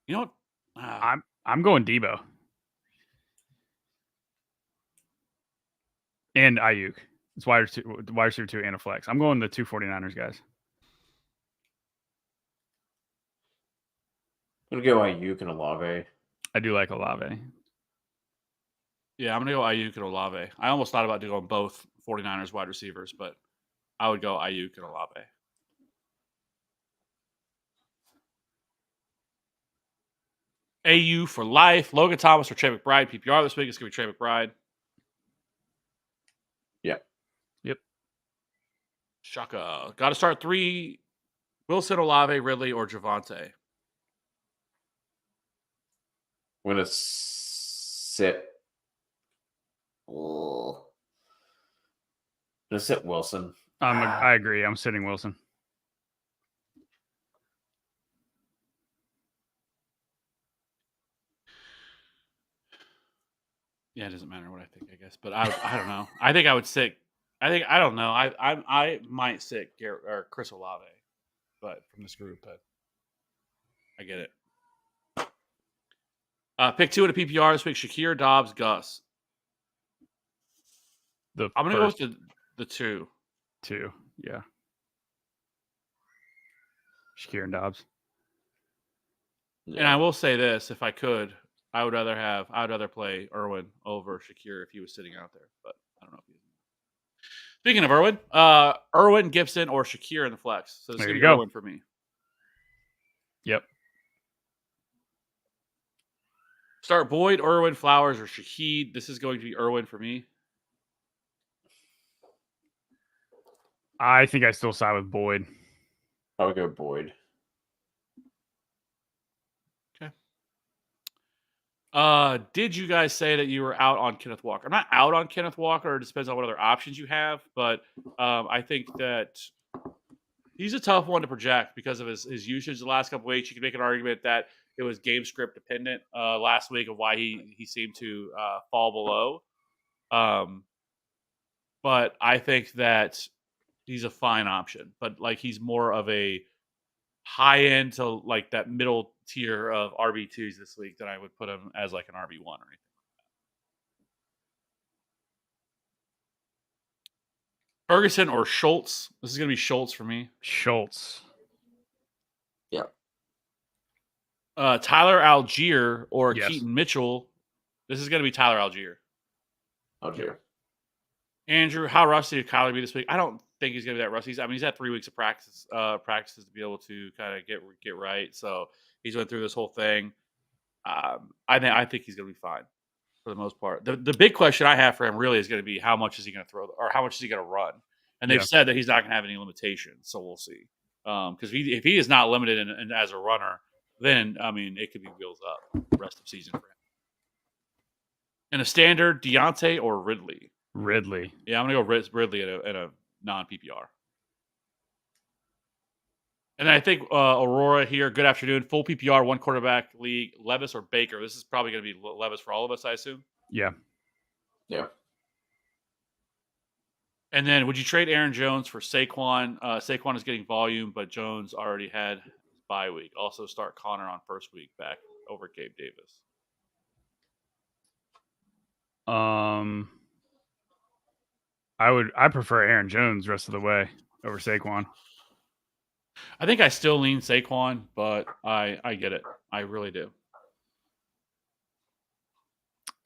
A: You know what?
B: I'm going Debo. And Ayuk. It's wide receiver 2 and a flex. I'm going the 2 49ers guys.
C: I'm going to go Ayuk and Olave.
B: I do like Olave.
A: Yeah, I'm going to go Ayuk and Olave. I almost thought about doing both 49ers wide receivers, but I would go Ayuk and Olave. AU for life. Logan Thomas or Trey McBride. PPR this week. It's going to be Trey McBride.
B: Yep.
A: Shaka. Got to start 3. Wilson, Olave, Ridley, or Javonte.
C: I'm going to sit. I'm going to sit Wilson.
B: I agree. I'm sitting Wilson.
A: Yeah, it doesn't matter what I think, I guess. But I don't know. I think I would sit. I don't know. I might sit Garrett or Chris Olave, but from this group, but I get it. Pick 2 at a PPR this week: Shakir, Dobbs, Gus. I'm gonna go with the 2.
B: 2, yeah. Shakir and Dobbs.
A: Yeah. And I will say this: if I could, I would rather play Irwin over Shakir if he was sitting out there, but I don't know if he's. Speaking of Irwin, Irwin, Gibson, or Shakir in the flex. So this is going to be Irwin for me.
B: Yep.
A: Start Boyd, Irwin, Flowers, or Shaheed. This is going to be Irwin for me.
B: I think I still side with Boyd.
C: I would go Boyd.
A: Did you guys say that you were out on Kenneth Walker? I'm not out on Kenneth Walker. It depends on what other options you have, but I think that he's a tough one to project because of his usage the last couple weeks. You can make an argument that it was game script dependent last week of why he seemed to fall below. But I think that he's a fine option, but like he's more of a high end to like that middle tier of RB2s this week than I would put him as like an RB1 or anything like that. Ferguson or Schultz. This is going to be Schultz for me.
B: Schultz.
C: Yeah.
A: Tyler Algier or Keaton Mitchell. This is going to be Tyler Algier.
C: Algier.
A: Andrew, how rusty did Kyler be this week? I don't think he's going to be that rusty. He's had 3 weeks of practices to be able to kind of get right. So he's went through this whole thing. I think he's going to be fine for the most part. The big question I have for him really is going to be how much is he going to throw, or how much is he going to run? And they've said that he's not going to have any limitations. So we'll see. Because if he is not limited as a runner, then it could be wheels up the rest of the season for him. In a standard, Deontay or Ridley?
B: Ridley.
A: Yeah, I'm going to go Ridley at a non-PPR. And I think Aurora here, good afternoon. Full PPR, 1 quarterback league, Levis or Baker? This is probably going to be Levis for all of us, I assume.
B: Yeah.
C: Yeah.
A: And then would you trade Aaron Jones for Saquon? Saquon is getting volume, but Jones already had his bye week. Also start Connor on first week back over Gabe Davis.
B: I prefer Aaron Jones rest of the way over Saquon.
A: I think I still lean Saquon, but I get it. I really do.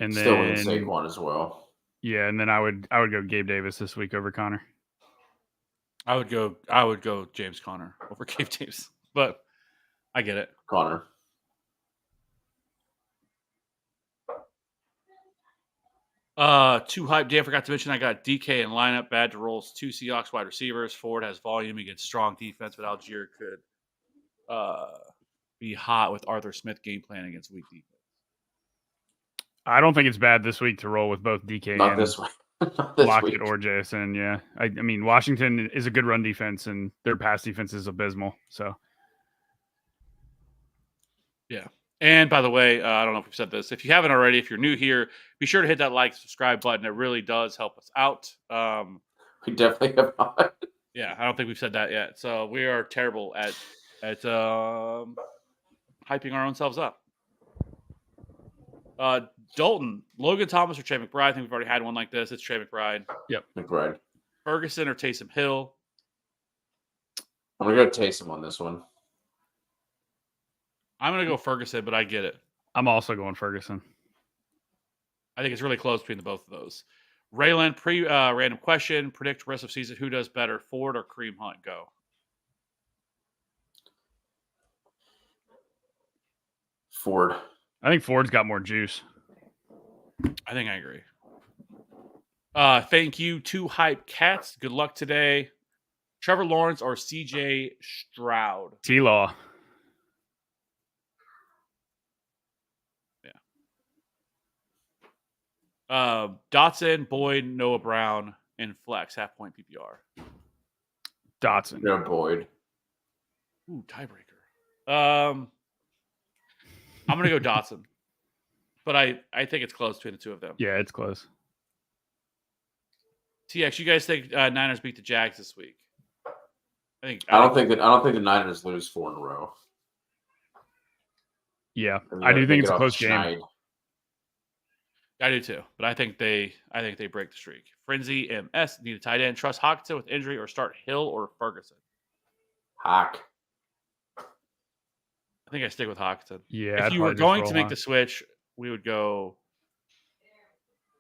B: And then
C: still lean Saquon as well.
B: Yeah, and then I would go Gabe Davis this week over Connor.
A: I would go James Conner over Gabe Davis, but I get it.
C: Connor.
A: Too hype. Dan forgot to mention I got DK in lineup. Bad to rolls. 2 Seahawks wide receivers. Ford has volume against strong defense, but Algier could be hot with Arthur Smith game plan against weak defense.
B: I don't think it's bad this week to roll with both DK
C: Not
B: and
C: this week.
B: Lockett or JSN. Yeah, I mean Washington is a good run defense, and their pass defense is abysmal. So,
A: yeah. And by the way, I don't know if we've said this. If you haven't already, if you're new here, be sure to hit that like, subscribe button. It really does help us out.
C: We definitely have not.
A: Yeah, I don't think we've said that yet. So we are terrible at hyping our own selves up. Dalton, Logan Thomas or Trey McBride. I think we've already had one like this. It's Trey McBride.
B: Yep.
C: McBride.
A: Ferguson or Taysom Hill.
C: I'm going to go Taysom on this one.
A: I'm going to go Ferguson, but I get it.
B: I'm also going Ferguson.
A: I think it's really close between the both of those. Raylan, random question. Predict rest of season. Who does better, Ford or Kareem Hunt? Go.
C: Ford.
B: I think Ford's got more juice.
A: I think I agree. Thank you. 2 hype cats. Good luck today. Trevor Lawrence or CJ Stroud?
B: T-Law.
A: Dotson, Boyd, Noah Brown, and Flex, half-point PPR.
B: Dotson.
C: No, Boyd.
A: Ooh, tiebreaker. I'm going to go Dotson. But I think it's close between the two of them.
B: Yeah, it's close.
A: TX, you guys think Niners beat the Jags this week?
C: I don't think the Niners lose 4 in a row.
B: Yeah, I do think it's a close game.
A: I do too, but I think they break the streak. Frenzy MS need a tight end. Trust Hockenson with injury or start Hill or Ferguson.
C: Hawk.
A: I think I stick with Hockenson.
B: Yeah.
A: If you were going to make the switch, we would go.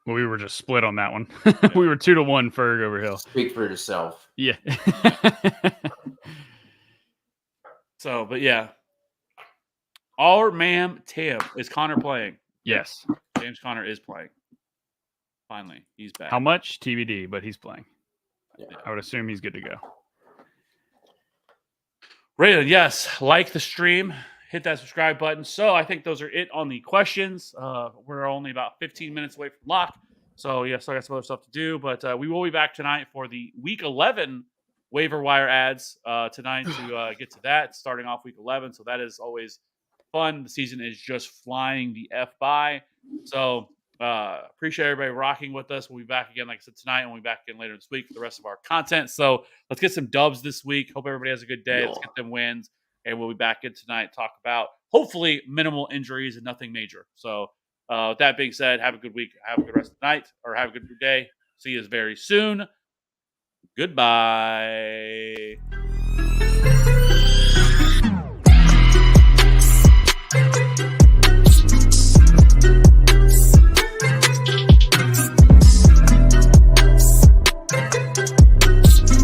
B: Well, we were just split on that one. We were 2-1 Ferg over Hill.
C: Speak for yourself.
B: Yeah.
A: So, but yeah. Our ma'am Tim, is Connor playing?
B: Yes.
A: James Conner is playing. Finally, he's back.
B: How much? TBD, but he's playing.
C: Yeah.
B: I would assume he's good to go.
A: Raylan, yes, like the stream, hit that subscribe button. So I think those are it on the questions. We're only about 15 minutes away from lock. So, yes, I got some other stuff to do. But we will be back tonight for the Week 11 waiver wire ads tonight to get to that, starting off Week 11. So that is always fun. The season is just flying the F by. So appreciate everybody rocking with us. We'll be back again, like I said, tonight, and we'll be back again later this week for the rest of our content. So let's get some dubs this week. Hope everybody has a good day. Let's get them wins. And we'll be back in tonight to talk about, hopefully, minimal injuries and nothing major. So with that being said, have a good week. Have a good rest of the night, or have a good day. See you very soon. Goodbye.